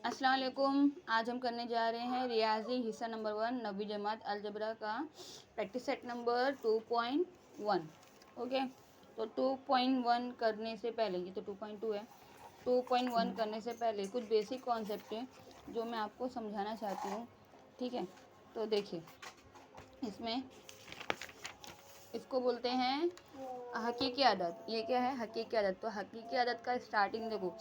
अस्सलाम वालेकुम। आज हम करने जा रहे हैं रियाजी हिस्सा नंबर 1 नवी जमात अलजबरा का प्रैक्टिस सेट नंबर 2.1। ओके, तो 2.1 करने से पहले, ये तो 2.2 है, 2.1 करने से पहले कुछ बेसिक कॉन्सेप्ट हैं जो मैं आपको समझाना चाहती हूँ। ठीक है, तो देखिए, इसमें इसको बोलते हैं हकीकी आदत। ये क्या है? हकीकी आदत। तो हकीकी आदत का स्टार्टिंग देखो,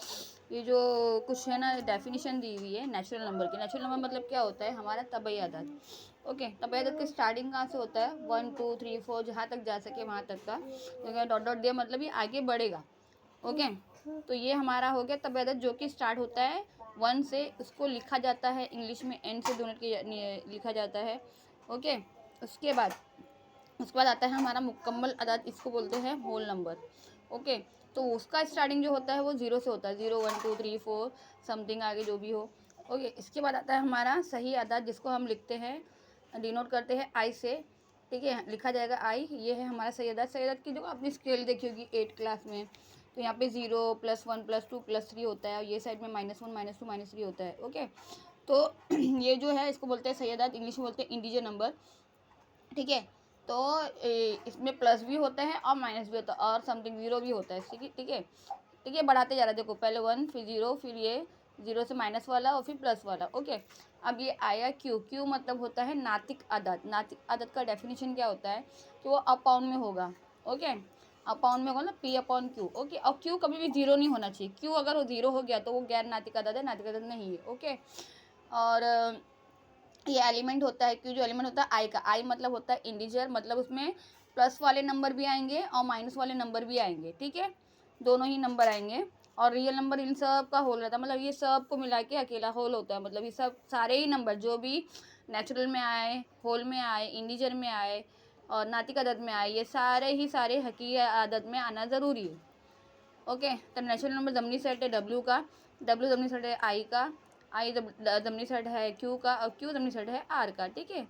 ये जो कुछ है ना डेफिनेशन दी हुई है नेचुरल नंबर की। नेचुरल नंबर मतलब क्या होता है? हमारा तबई आदत। ओके, तबई आदत की स्टार्टिंग कहाँ से होता है? 1 2 3 4 जहाँ तक जा सके वहाँ तक का, तो डॉट डॉट दिया मतलब ये आगे बढ़ेगा। ओके, तो ये हमारा हो गया तबई आदत, जो कि स्टार्ट होता है 1 से। उसको लिखा जाता है इंग्लिश में एन से 2 मिनट की लिखा जाता है। ओके, उसके बाद आता है हमारा मुकम्मल अदद, इसको बोलते हैं होल नंबर। ओके, तो उसका स्टार्टिंग जो होता है वो 0 से होता है, 0 1 2 3 4 समथिंग आगे जो भी हो। ओके, इसके बाद आता है हमारा सही अदद, जिसको हम लिखते हैं, डिनोट करते हैं आई से। ठीक है, लिखा जाएगा आई। ये है हमारा सही अदद। सही अदद की जो आपने स्केल देखी होगी 8 क्लास में, तो यहाँ पे 0 +1 +2 +3 होता है, और ये साइड में -1 -2 -3 होता है। ओके, तो ये जो है इसको बोलते हैं सही अदद, इंग्लिश में बोलते हैं इंटीजर नंबर। ठीक है, तो इसमें प्लस भी होता है और माइनस भी होता है और समथिंग 0 भी होता है। ठीक है, ठीक है, बढ़ाते जा रहा है। देखो, पहले 1 फिर 0 फिर ये 0 से माइनस वाला और फिर प्लस वाला। ओके, अब ये आया क्यू। क्यू मतलब होता है नातिक अदद। नातिक अदद का डेफिनेशन क्या होता है कि वो अपाउंड में होगा। ओके, अपाउंड में होगा ना, P/Q। ओके, और क्यू कभी भी 0 नहीं होना चाहिए। क्यू अगर वो 0 हो गया तो वो गैर नातिक अदद है, नातिक अदद नहीं है। ओके, और ये एलिमेंट होता है, क्यों जो एलिमेंट होता है आई का। आई मतलब होता है इंटीजर, मतलब उसमें प्लस वाले नंबर भी आएंगे और माइनस वाले नंबर भी आएंगे। ठीक है, दोनों ही नंबर आएंगे। और रियल नंबर इन सब का होल रहता है, मतलब ये सब को मिला के अकेला होल होता है। मतलब ये सब सारे ही नंबर जो भी नेचुरल में आए, होल में आए, इंटीजर में आए और नातिक अदद में आए, ये सारे ही सारे हकीकी आदत में आना ज़रूरी है। ओके, तो नेचुरल नंबर ज़मनी सेट है डब्ल्यू का, डब्ल्यू ज़मनी सेट है आई का, आई ज़मनी सेट है क्यू का, और क्यू ज़मनी सेट है आर का। ठीक है,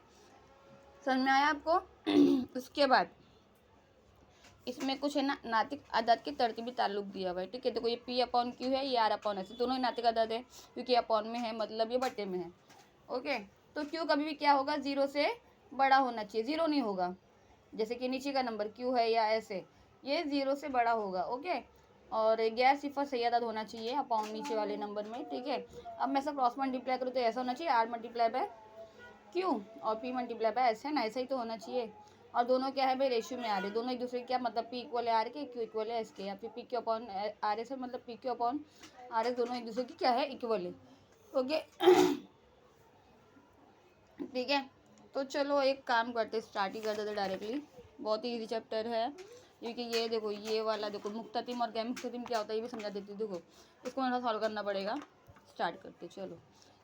समझ में आया आपको? उसके बाद इसमें कुछ है ना नातिक अदद के तरतीबी ताल्लुक दिया हुआ है। ठीक है, देखो ये P/Q है, ये R/S, दोनों ही नातिक अदद है, क्योंकि अपॉन में है मतलब ये बटे में है। ओके, तो क्यू कभी भी क्या होगा? 0 से बड़ा होना चाहिए, 0 नहीं होगा। जैसे कि नीचे का नंबर क्यू है या ऐसे, ये 0 से बड़ा होगा। ओके, और गैर सिफर सही अदद होना चाहिए अपॉन नीचे वाले नंबर में। ठीक है, अब मैं सब क्रॉस मल्टीप्लाई करूँ तो ऐसा होना चाहिए, R मल्टीप्लाई बाय क्यू और P मल्टीप्लाई बाय ऐसे ना, ऐसा ही तो होना चाहिए। और दोनों क्या है भाई? रेशियो में आ रहे, दोनों एक दूसरे के क्या मतलब P इक्वल है R के, Q इक्वल है S के, या फिर PQ/RS है, मतलब PQ/RS दोनों एक दूसरे की क्या है? इक्वल है। ओके, ठीक है, तो चलो एक काम करते, स्टार्ट ही कर देते डायरेक्टली। बहुत ही इजी चैप्टर है, क्योंकि ये देखो, ये वाला देखो मुख्ततिम और गैर मुख्ततिम क्या होता है ये भी समझा देती हूँ। देखो, इसको मेरा सॉल्व करना पड़ेगा। स्टार्ट करते चलो।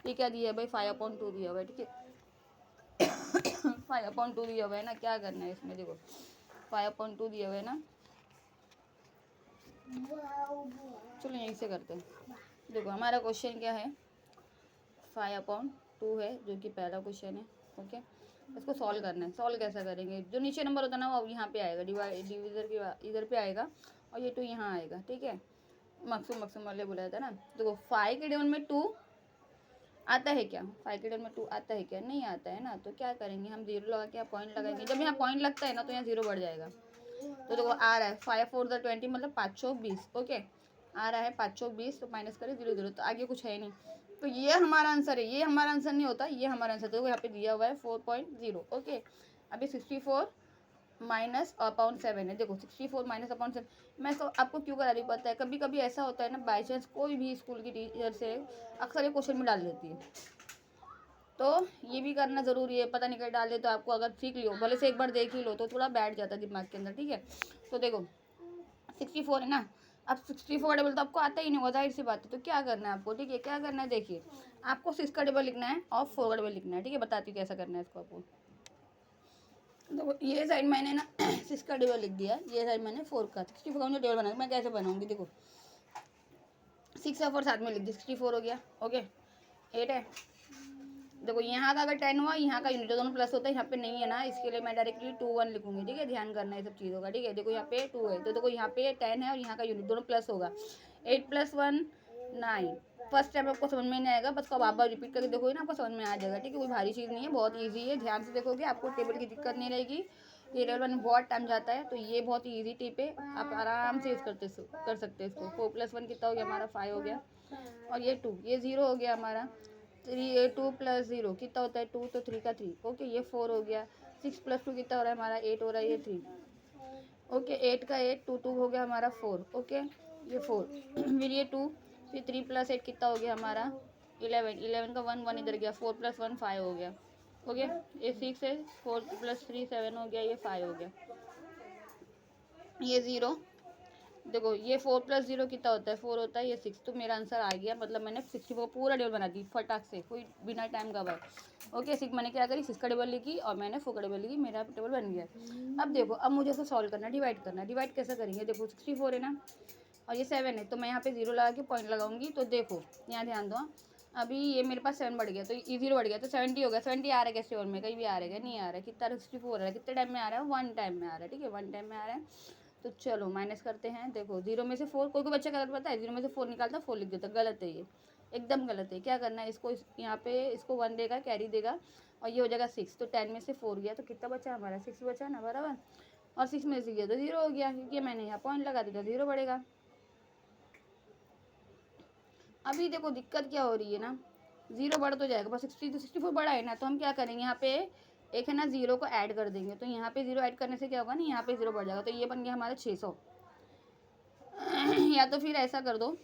ये क्या दिया है भाई? 5/2 दिया हुआ है। ठीक है, 5/2 दिया हुआ है ना, क्या करना है इसमें? देखो 5/2 दिया हुआ है ना, चलो यहीं से करते हैं। देखो हमारा क्वेश्चन क्या है? 5/2 है, जो कि पहला क्वेश्चन है। ओके, इसको सॉल्व करना है। सॉल्व कैसा करेंगे? जो नीचे नंबर होता है ना वो यहाँ पे आएगा, डिवीजर के इधर पे आएगा, और ये 2 यहाँ आएगा। ठीक है, मकसूम वाले बोला जाता है ना। देखो 5 के डिवन में 2 आता है क्या? 5 के डिवन में 2 आता है क्या? नहीं आता है ना, तो क्या करेंगे हम? 0 लगा के पॉइंट लगाएंगे। जब यहाँ पॉइंट लगता है ना तो यहाँ 0 बढ़ जाएगा। तो देखो आ रहा है 5 4 20 मतलब 5 चौक 20। ओके, आ रहा है 5 चौक 20, तो माइनस करें 0 0, तो आगे कुछ है नहीं। तो ये हमारा आंसर है, ये हमारा आंसर नहीं होता, ये हमारा आंसर। देखो यहाँ पे दिया हुआ है 4.0। ओके, अभी 64 माइनस अपॉन 7 है। देखो 64 माइनस अपॉन 7, मैं तो आपको क्यों करा रही पता है? कभी कभी ऐसा होता है ना, बाई चांस कोई भी स्कूल की टीचर से अक्सर ये क्वेश्चन में डाल देती है, तो ये भी करना ज़रूरी है। पता नहीं कर डाल दे तो आपको अगर सीख लियो, भले से एक बार देख ही लो, तो थोड़ा बैठ जाता है दिमाग के अंदर। ठीक है, तो देखो 64 है ना, अब 64 टेबल तो आपको आता ही नहीं होगा, जाहिर सी बात है। तो क्या करना है आपको? ठीक है, क्या करना है? देखिए, आपको 6 का टेबल लिखना है और 4 का टेबल लिखना है। ठीक है, बताती हूँ कैसा करना है इसको आपको। देखो ये साइड मैंने ना 6 का टेबल लिख दिया, ये साइड मैंने 4 का। 64 का मुझे टेबल बनाना, मैं कैसे बनाऊँगी? देखो 6 और 4 साथ में लिख दी, 64 हो गया। ओके, 8 है। देखो यहाँ का अगर 10 हुआ, यहाँ का यूनिट दोनों प्लस होता है, यहाँ पे नहीं है ना, इसके लिए मैं डायरेक्टली 2 1 लिखूंगी। ठीक है, ध्यान करना है सब चीज़ों का। ठीक है, देखो यहाँ पे 2 है, तो देखो यहाँ पे 10 है और यहाँ का यूनिट दोनों प्लस होगा। 8 + 1 9, फर्स्ट टाइम आपको समझ में नहीं आएगा, बस आप बार रिपीट करके देखोगे ना आपको समझ में आ जाएगा, ठीक है। कोई भारी चीज़ नहीं है, बहुत ईजी है, ध्यान से देखोगे आपको टेबल की दिक्कत नहीं रहेगी। ये टेबल में बहुत टाइम जाता है, तो ये बहुत ही ईजी टिप है, आप आराम से यूज़ कर सकते हैं इसको। 4+1 कितना हो गया हमारा 5 हो गया, और ये 2, ये 0 हो गया हमारा। 2 + 0 कितना होता है 2, तो 3 का 3, ओके ये 4 हो गया। 6 + 2 कितना हो रहा है हमारा 8 हो रहा है, ये 3, ओके 8 का 8, 2 2 हो गया हमारा 4, ओके ये 4 फिर ये 2, फिर 3 + 8 कितना हो गया हमारा 11, 11 का 1 1 इधर गया, 4 + 1 5 हो गया, ओके ये 6 है, 4 + 3 7 हो गया, ये 5 हो गया, ये 0। देखो ये 4 + 0 कितना होता है 4 होता है, ये 6, तो मेरा आंसर आ गया, मतलब मैंने 64 पूरा टेबल बना दी फटाक से, कोई बिना टाइम गवाए। ओके 6 मैंने क्या करी 6 का टेबल लिखी और मैंने 4 का टेबल लिखी, मेरा टेबल बन गया। अब देखो अब मुझे इसको सॉल्व करना, डिवाइड करना, डिवाइड कैसे करेंगे, देखो 64 है ना और ये 7 है, तो मैं यहाँ पे 0 लगा के पॉइंट लगाऊंगी, तो देखो यहाँ ध्यान दो, अभी ये मेरे पास 7 बढ़ गया, तो ये 0 बढ़ गया, तो 70 हो गया। 70 आ रहा है कैसे और में कहीं भी आ रहा है, नहीं आ रहा है, कितना 64 आ रहा है, कितने टाइम में आ रहा है 1 टाइम में आ रहा है, ठीक है 1 टाइम में आ रहा है। तो चलो माइनस करते हैं, देखो 0 में से 4, कोई कोई बच्चा गलत पता है 0 में से 4 निकालता 4 लिख देता, गलत है ये, एकदम गलत है। क्या करना है इसको, यहाँ पे इसको 1 देगा, कैरी देगा, और ये हो जाएगा 6, तो 10 में से 4 गया, तो कितना बचा हमारा 6 बचा ना बराबर, और 6 में से गया तो 0 हो गया, क्योंकि मैंने यहाँ पॉइंट लगा दिया, 0 बढ़ेगा। अभी देखो दिक्कत क्या हो रही है ना, 0 बढ़ तो जाएगा, बस 64 बढ़ा है ना, तो हम क्या करेंगे यहाँ पे एक है ना 0 को ऐड कर देंगे, तो यहाँ पे 0 ऐड करने से क्या होगा ना, यहाँ पे 0 बढ़ जाएगा, तो ये बन गया हमारा 600 या तो फिर ऐसा कर दो,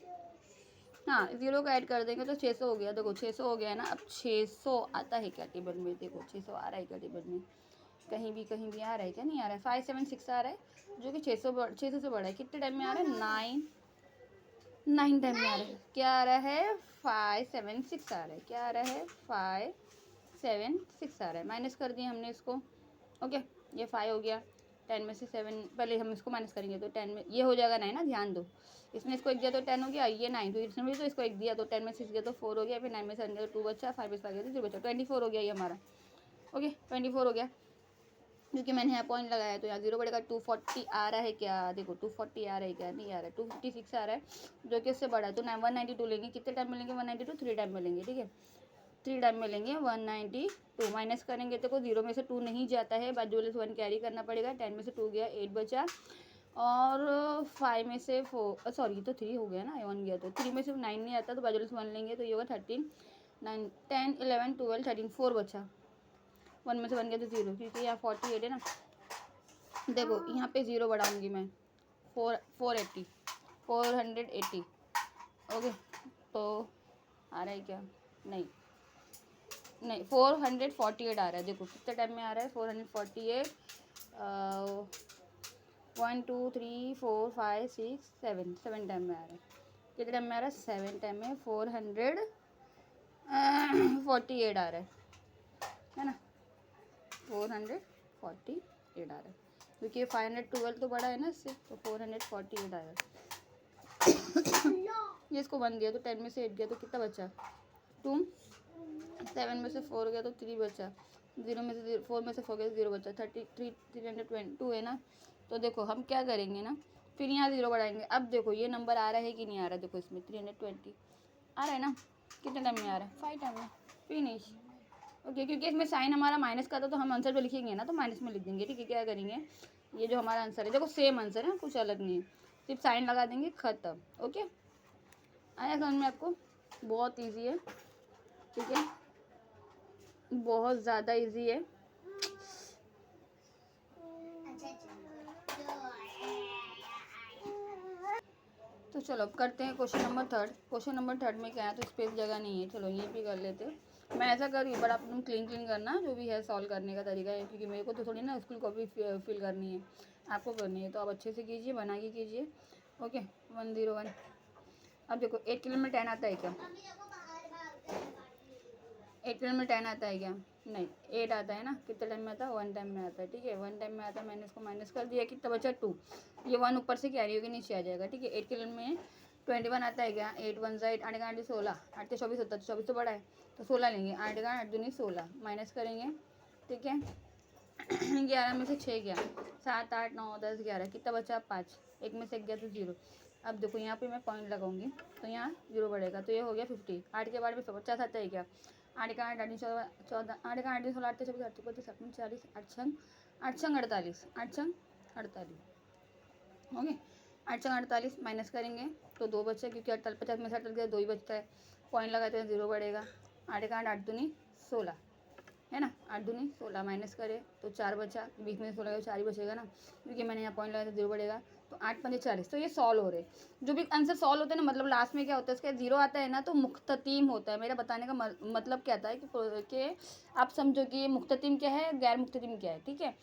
हाँ 0 को ऐड कर देंगे तो 600 हो गया। देखो 600 हो गया है ना, अब 600 आता है क्या टेबल में, देखो 600 आ रहा है क्या टेबल में, कहीं भी आ रहा है क्या, नहीं आ रहा है। 5 7 6 आ रहा है, जो कि 600 से बड़ा है, कितने टाइम में आ रहा है 9 टाइम में आ रहा है, क्या आ रहा है 5 7 6 आ रहा है, क्या आ रहा है 5 7 6 आ रहा है। माइनस कर दिए हमने इसको, ओके ये 5 हो गया, 10 में से 7, पहले हम इसको माइनस करेंगे तो 10 में ये हो जाएगा 9 ना, ध्यान दो, इसमें इसको 1 दिया तो 10 हो गया, ये 9, तो इसमें भी तो इसको 1 दिया तो 10 में से 6 गया तो 4 हो गया, फिर 9 में से 7 गया तो 2 बचा, 5 में से 5 गया तो 0 बचा, 24 हो गया ये हमारा, ओके 24 हो गया, क्योंकि मैंने यहाँ पॉइंट लगाया, तो यहाँ 0 बढ़ेगा। 240 आ रहा है क्या, देखो 240 आ रहा है क्या, नहीं आ रहा है, 256 आ रहा है, जो कि इससे बड़ा है, तो 192 लेंगे, कितने टाइम में लेंगे 192, 3 टाइम में लेंगे, ठीक है 3 टाइम में लेंगे 192, माइनस करेंगे, देखो 0 में से 2 नहीं जाता है, बाजू वाले से 1 कैरी करना पड़ेगा, 10 में से 2 गया 8 बचा, और 5 में से 4 सॉरी तो 3 हो गया ना, 1 गया, तो 3 में से 9 नहीं आता, तो बाजू वाले से 1 लेंगे, तो ये होगा 13, 9 10 11 12 13, 4 बचा, 1 में से 1 गया तो 0, क्योंकि यहाँ 48 है ना। देखो यहाँ पे 0 बढ़ाऊंगी मैं, 480 480, ओके तो आ रहा है क्या, नहीं 448 आ रहा है, देखो कितने टाइम में आ रहा है 448, 1 2 3 4 5 6 7 7 टाइम में आ रहा है, कितने टाइम में आ रहा है 7 टाइम में 448 आ रहा है ना, 448 आ रहा है, क्योंकि 512 तो बड़ा है ना इससे, तो 448 आया। ये इसको 1 दिया तो 10 में से 8 गया तो कितना बचा 2, 7 में से 4 गया तो 3 बचा, 0 में से 4 में से 4 गया तो 0 बचा, 322 है ना। तो देखो हम क्या करेंगे ना, फिर यहाँ 0 बढ़ाएंगे। अब देखो ये नंबर आ रहा है कि नहीं आ रहा, देखो इसमें 320 आ रहा है ना, कितने टाइम में आ रहा है 5 टाइम में, फिनिश, ओके क्योंकि इसमें साइन हमारा माइनस का था, तो हम आंसर जो लिखेंगे ना तो माइनस में लिख देंगे, ठीक है। क्या करेंगे, ये जो हमारा आंसर है देखो सेम आंसर है, कुछ अलग नहीं है, सिर्फ साइन लगा देंगे, ख़त्म, ओके। आया समझ में आपको, बहुत इजी है, ठीक है, बहुत ज़्यादा इजी है। तो चलो अब करते हैं क्वेश्चन नंबर 3। क्वेश्चन नंबर 3 में क्या है, तो स्पेस जगह नहीं है, चलो ये भी कर लेते हैं। मैं ऐसा कर रही हूँ, बट आप तुम क्लीन करना जो भी है, सॉल्व करने का तरीका है, क्योंकि मेरे को तो थोड़ी ना स्कूल कॉपी फिल करनी है, आपको करनी है, तो आप अच्छे से कीजिए, बना के कीजिए, ओके 101। अब देखो 8 किलो में 10 आता है क्या, 8 किलो में 10 आता है क्या, नहीं 8 आता है ना, कितने टाइम में आता है 1 टाइम में आता है, ठीक है 1 टाइम में आता है, मैंने इसको माइनस कर दिया, कितना बचा 2, ये 1 ऊपर से कैरी होकर नीचे आ जाएगा, ठीक है। 8 किलो में 21 आता है क्या, 8 1 8 8 का 8 16, 8 के 24 होता है, तो 24 तो बड़ा है, तो 16 लेंगे, 8 का 8 दूनी 16, माइनस करेंगे, ठीक है। 11 में से 6 गया, 7 8 9 10 11, कितना बचा 5, 1 में से 1 गया तो 0। अब देखो यहाँ पे मैं पॉइंट लगाऊंगी तो यहाँ 0 बढ़ेगा, तो ये हो गया 50। 8 के बाद में 50 आता है क्या? 8 का 8 14, 8 का 8 16 8 24 8 25 40 8 छंग 48, 8 छंग 48। ओके, 8 छंग 48 माइनस करेंगे तो 2 बचा, क्योंकि 50 में से 48 2 ही बचता है। पॉइंट लगाते हैं 0 बढ़ेगा। 8 का 8 8 दूनी 16 है ना, 8 दूनी 16 माइनस करे तो 4 बचा, बीच में 16 4 ही बचेगा ना, क्योंकि मैंने यहाँ पॉइंट लगाया तो 0 बढ़ेगा। तो 8 पंजे 40। तो ये सॉल्व हो रहे, जो भी आंसर सॉल्व होते हैं ना, मतलब लास्ट में क्या होता है इसके 0 आता है ना तो मुख्ततीम होता है। मेरा बताने का मतलब क्या था कि आप समझो कि ये मुख्ततीम क्या है, गैर मुख्ततीम क्या है, ठीक है।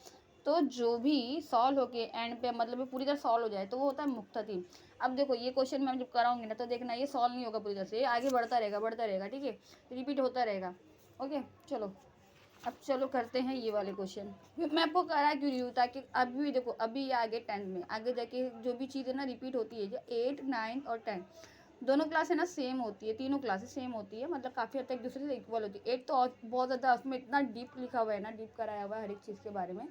तो जो भी सॉल्व होके एंड पे मतलब पूरी तरह सॉल्व हो जाए तो वो होता है मुख्ततीम। अब देखो ये क्वेश्चन मैं जब कराऊंगी ना तो देखना ये सॉल्व नहीं होगा पूरी तरह से, ये आगे बढ़ता रहेगा, ठीक है, रिपीट होता रहेगा। ओके चलो, अब चलो करते हैं ये वाले क्वेश्चन। मैं आपको करा क्यों रही हूँ, ताकि अभी देखो अभी ये आगे 10 में आगे जाके जो भी चीज़ है ना रिपीट होती है, जो 8 9 और 10 दोनों क्लास है ना सेम होती है, तीनों क्लासेस सेम होती है, मतलब काफ़ी हद तक एक दूसरे से इक्वल होती है। 8 तो और बहुत ज़्यादा उसमें इतना डीप लिखा हुआ है ना, डीप कराया हुआ है हर एक चीज़ के बारे में,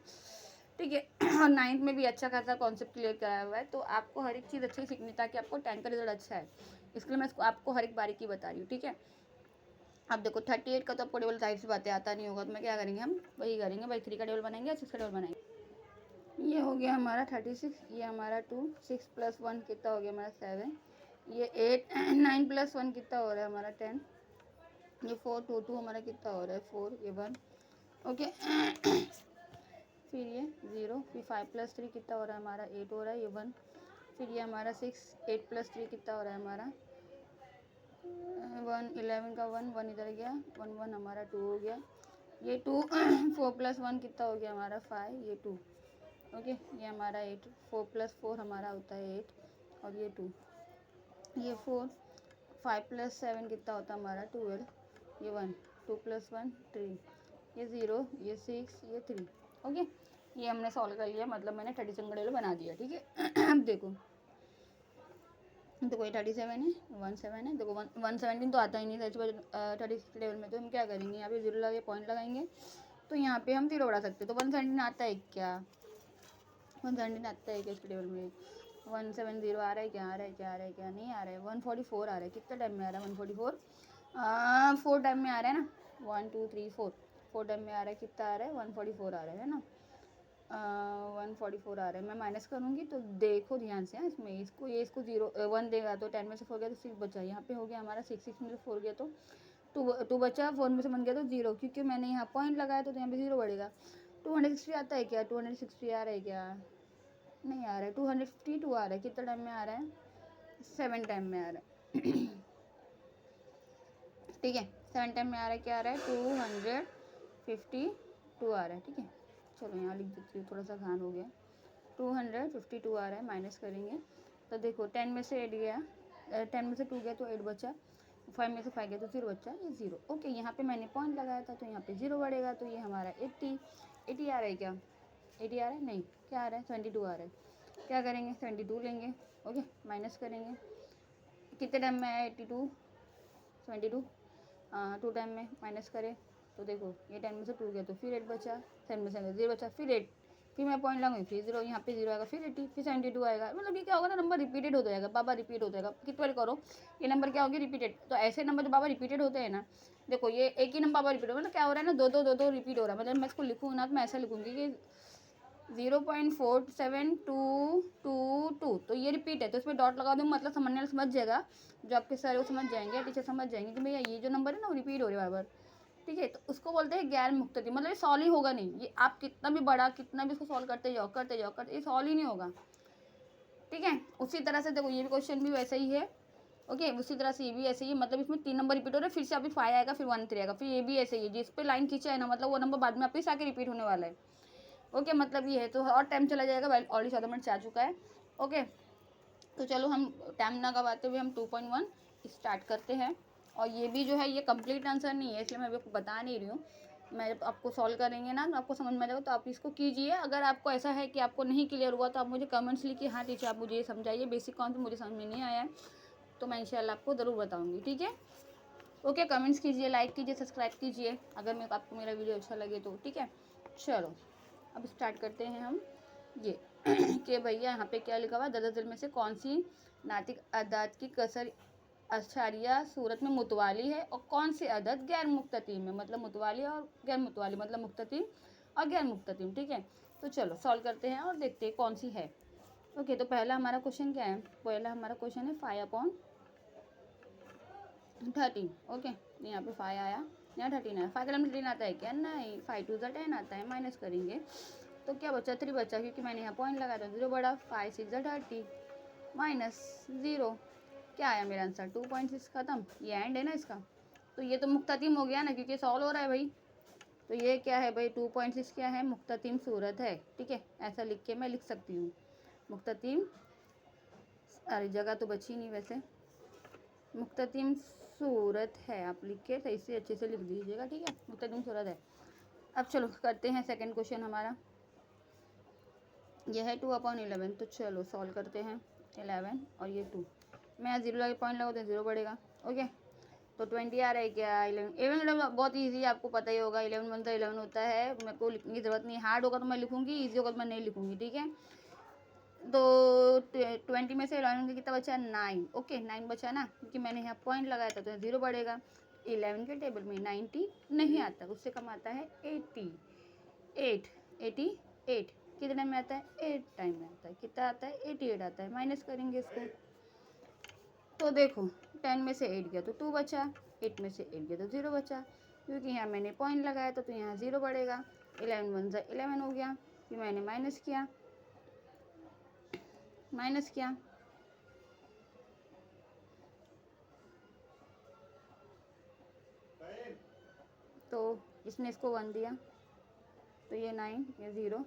ठीक है। और 9th में भी अच्छा खासा कॉन्सेप्ट क्लियर कराया हुआ है, तो आपको हर एक चीज़ अच्छी सीखनी ताकि आपको 10 का रिजल्ट अच्छा है, इसलिए मैं आपको हर एक बारीकी बता रही हूँ, ठीक है। अब देखो 38 का तो आपको टेबल जाहिर सी बातें आता नहीं होगा, तो मैं क्या करेंगे, हम वही करेंगे भाई, 3 का टेबल बनाएंगे या 6 का टेबल बनाएंगे। ये हो गया हमारा 36, ये हमारा 2, 6 + 1 कितना हो गया हमारा 7, ये 8 9 + 1 कितना हो रहा है हमारा 10, ये 4 2 2 हमारा कितना हो रहा है 4, ये 1। ओके फिर ये 0, फिर 5 + 3 कितना हो रहा है हमारा 8 हो रहा है, ये 1। फिर ये हमारा 6, 8 + 3 कितना हो रहा है हमारा 1, 11 का 1 1 इधर गया, 1 1 हमारा 2 हो गया, ये 2 4 + 1 कितना हो गया हमारा 5, ये 2। ओके, ये हमारा 8, 4 + 4 हमारा होता है 8, और ये 2, ये 4, 5 + 7 कितना होता है हमारा 12, ये 1, 2 + 1 3, ये 0, ये 6, ये 3। ओके, ये हमने सॉल्व कर लिया, मतलब मैंने 30 संगड़ेल बना दिया, ठीक है। अब देखो ये 37 है, 17 है, देखो 117 तो आता ही नहीं था 30 लेवल में, तो हम क्या करेंगे, यहाँ पे 0 लगे पॉइंट लगाएंगे तो यहाँ पे हम 0 बढ़ा सकते हैं। तो 117 आता है क्या, 117 आता है क्या इसके टेबल में, 170 आ रहा है क्या, नहीं आ रहा है, 144 आ रहा है, कितना टाइम में आ रहा है 144, 4 टाइम में आ रहा है ना, 1 2 3 4 टाइम में आ रहा है, कितना आ रहा है 144 आ रहा है ना, 144 आ रहा है। मैं माइनस करूँगी तो देखो ध्यान से, इसमें इसको ये इसको 0 1 देगा तो 10 में से 4 गया तो 6 बचा, यहाँ पे हो गया हमारा 6 6 में से 4 गया तो 2 बचा, 4 में से 1 गया तो 0, क्योंकि मैंने यहाँ पॉइंट लगाया तो यहाँ पे 0 बढ़ेगा। 260 आता है क्या, 260 आ रहा है क्या, नहीं आ रहा है, 252 आ रहा है, कितना टाइम में आ रहा है 7 टाइम में आ रहा है, ठीक है 7 टाइम में आ रहा है, क्या आ रहा है 252 आ रहा है, ठीक है। चलो यहाँ लिख देती हूँ, थोड़ा सा आसान हो गया, 252 आ रहा है, माइनस करेंगे तो देखो 10 में से 8 गया, 10 में से 2 गया तो 8 बचा, 5 में से 5 गया तो 0 बचा, ये 0। ओके, यहाँ पे मैंने पॉइंट लगाया था तो यहाँ पे 0 बढ़ेगा, तो ये हमारा 80 आ रहा है क्या, 80 आ रहा है, नहीं क्या आ रहा है 22 आ रहा है, क्या करेंगे 22 लेंगे। ओके, माइनस करेंगे, कितने टाइम में आया 82 22, 2 टाइम में माइनस करें तो देखो ये 10 में से 2 गया तो फिर 8 बचा, 10 में से 0 बचा, फिर 8, फिर मैं पॉइंट लगाऊंगी फिर 0, यहाँ पे 0 आएगा, फिर 80, फिर 72 आएगा, मतलब ये क्या होगा ना, नंबर रिपीटेड हो जाएगा, बाबा रिपीट हो जाएगा, कितनी बार करो ये नंबर क्या होगी रिपीटेड। तो ऐसे नंबर जो बाबा रिपीटेड होते हैं ना, देखो ये एक ही नंबर बाबा रिपीट हो, मतलब क्या हो रहा है ना, दो रिपीट हो रहा है, मतलब मैं इसको लिखूँ ना तो मैं ऐसा लिखूँगी कि 0.4722, तो ये रिपीट है तो इसमें डॉट लगा दूँ, मतलब समझने वाला समझ जाएगा, जो आपके सर वो समझ जाएंगे, टीचर समझ जाएंगे कि भैया ये जो नंबर है ना वो रिपीट हो रहे बार, ठीक है। तो उसको बोलते हैं गैर मुख्तती, मतलब ये सॉल्व ही होगा नहीं, ये आप कितना भी बड़ा कितना भी इसको सॉल्व करते जाओ ये सॉल्व ही नहीं होगा, ठीक है। उसी तरह से देखो ये भी क्वेश्चन भी वैसा ही है, ओके उसी तरह से ये भी ऐसे ही है, मतलब इसमें 3 नंबर रिपीट हो रहे हैं, फिर से अभी 5 आएगा, फिर 1 3 आएगा, फिर ये भी ऐसे ही है, जिस पे लाइन खींचा है ना मतलब वो नंबर बाद में वापस आके रिपीट होने वाला है। ओके, मतलब ये है, तो और टाइम चला जाएगा, ऑलरेडी 14 मिनट आ चुका है। ओके, तो चलो हम टाइम ना गवाते हुए हम 2.1 स्टार्ट करते हैं। और ये भी जो है ये कंप्लीट आंसर नहीं है, इसलिए मैं आपको बता नहीं रही हूँ, मैं जब आपको सॉल्व करेंगे ना तो आपको समझ में आ जाएगा, तो आप इसको कीजिए। अगर आपको ऐसा है कि आपको नहीं क्लियर हुआ तो आप मुझे कमेंट्स लिखिए, हाँ टीचर आप मुझे ये समझाइए, बेसिक कॉन्सेप्ट मुझे समझ में नहीं आया है, तो मैं इंशाल्लाह आपको ज़रूर बताऊँगी, ठीक है। ओके, कमेंट्स कीजिए, लाइक कीजिए, सब्सक्राइब कीजिए अगर आपको मेरा वीडियो अच्छा लगे तो, ठीक है। चलो अब स्टार्ट करते हैं हम ये कि भैया यहाँ पे क्या लिखा हुआ, दरअसल में से कौन सी नातिक अदाद की कसर अशारिया सूरत में मुतवाली है और कौन सी अदद गैर मुक्ततीम है। मतलब मुतवाली और गैर मुतवाली, मतलब मुक्ततीम और गैर मुक्ततीम। ठीक है, तो चलो सॉल्व करते हैं और देखते हैं कौन सी है। ओके, तो पहला हमारा क्वेश्चन क्या है, पहला हमारा क्वेश्चन है 5/13। ओके, यहाँ पे 5 आया, यहाँ 13 आया। 5 कलम 13 आता है क्या, नहीं। 5 2 10 आता है, माइनस करेंगे तो क्या बचा, 3 बचा, क्योंकि मैंने यहाँ पॉइंट लगाया था 0 बढ़ा। 5 6 30 माइनस 0, क्या आया मेरा आंसर 2.6। खत्म, ये एंड है ना इसका, तो ये तो मुक्ततीम हो गया ना, क्योंकि सॉल्व हो रहा है भाई। तो ये क्या है भाई, 2.6 क्या है, मुक्ततीम सूरत है। ठीक है, ऐसा लिख के मैं लिख सकती हूँ मुक्ततीम। अरे जगह तो बची नहीं वैसे, मुक्ततीम सूरत है। आप लिख के सही से अच्छे से लिख दीजिएगा। ठीक है, मुक्ततीम सूरत है। अब चलो करते हैं सेकंड क्वेश्चन हमारा, यह है 2/11। तो चलो सॉल्व करते हैं। 11 और ये 2, मैं 0 लगे पॉइंट लगाऊँ तो 0 बढ़ेगा। ओके, तो 20 आ रहा है क्या, 11 बहुत ईजी है, आपको पता ही होगा। 11 1 तो 11 होता है, मेरे को लिखने की ज़रूरत नहीं। हार्ड होगा तो मैं लिखूँगी, ईजी होगा तो मैं नहीं लिखूँगी। ठीक है, तो 20 में से 11 का कितना बचा, 9। ओके, 9 बचा ना, क्योंकि मैंने यहाँ पॉइंट लगाया था तो 0 बढ़ेगा। 11 के टेबल में 90 नहीं आता, उससे कम आता है 88। 88 कितने में आता है, 8 टाइम में आता है। कितना आता है, 88 आता है। माइनस करेंगे इसको, तो देखो 10 में से 8 गया तो 2 बचा, 8 में से 8 गया तो 0 बचा, क्योंकि यहाँ मैंने पॉइंट लगाया था तो यहाँ 0 बढ़ेगा। 11 1 11 हो गया, फिर मैंने माइनस किया, तो इसने इसको 1 दिया, तो ये 9, ये 0,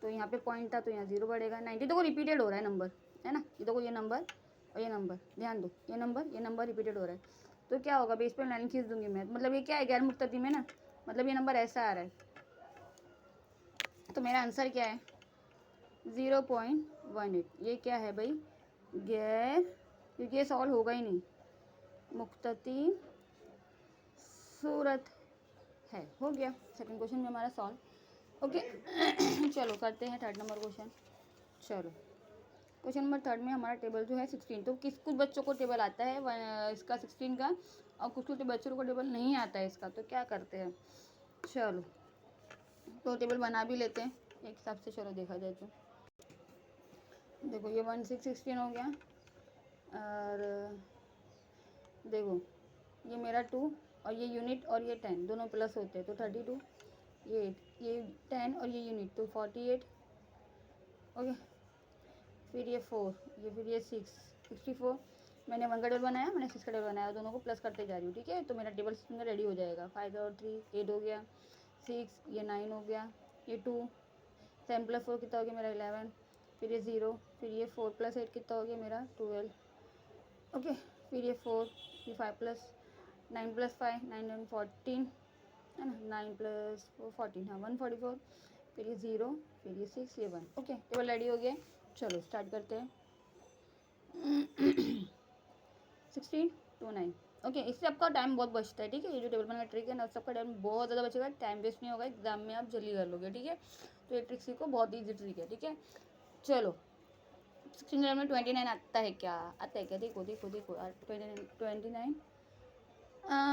तो यहाँ पे पॉइंट था तो यहाँ 0 बढ़ेगा। 90 देखो रिपीटेड हो रहा है नंबर, है ना। ये देखो, ये नंबर और ये नंबर, ध्यान दो, ये नंबर रिपीटेड हो रहा है। तो क्या होगा, बेस पे लाइन खींच दूंगी मैं, मतलब ये क्या है, गैर मुक्ततीम है ना, मतलब ये नंबर ऐसा आ रहा है। तो मेरा आंसर क्या है, 0.18। ये क्या है भाई, गैर, क्योंकि ये सॉल्व होगा ही नहीं, मुक्ततीम सूरत है। हो गया, सेकंड क्वेश्चन में हमारा सॉल्व। ओके चलो करते हैं थर्ड नंबर क्वेश्चन। चलो क्वेश्चन नंबर थर्ड में हमारा टेबल जो है 16। तो कुछ बच्चों को टेबल आता है इसका 16 का, और कुछ बच्चों को टेबल नहीं आता है इसका। तो क्या करते हैं, चलो तो टेबल बना भी लेते हैं एक हिसाब से। चलो देखा जाए तो देखो, ये 1 6 16 हो गया, और देखो ये मेरा 2 और ये यूनिट और ये 10 दोनों प्लस होते हैं तो 32, ये 10 और ये यूनिट तो 48। ओके, फिर ये 4, ये फिर ये 6 64। मैंने 1 का टेबल बनाया, मैंने 6 का टेबल बनाया, दोनों को प्लस करते जा रही हूँ। ठीक है, तो मेरा टेबल 16 में रेडी हो जाएगा। 5 और 3 8 हो गया, 6 ये 9 हो गया, ये 2 10 + 4 कितना हो गया मेरा 11, फिर ये 0, फिर ये 4 + 8 कितना हो गया मेरा 12। ओके, फिर ये 4, ये 5 + 9 + 5 9 and 14 है ना, 9 + 4 14, हाँ 144, फिर ये 0, फिर ये 6, ये 1। ओके, टेबल रेडी हो गया। चलो स्टार्ट करते हैं। 16 to 9। ओके, इससे आपका टाइम बहुत बचता है। ठीक है, ये जो टेबल बनाने का ट्रिक है ना, सबका टाइम बहुत ज़्यादा बचेगा, टाइम वेस्ट नहीं होगा, एग्जाम में आप जल्दी कर लोगे। ठीक है, तो ये ट्रिक सीखो, बहुत ईजी ट्रिक है। ठीक है, चलो 16 में 29 आता है क्या, आता है क्या, देखो देखो देखो 29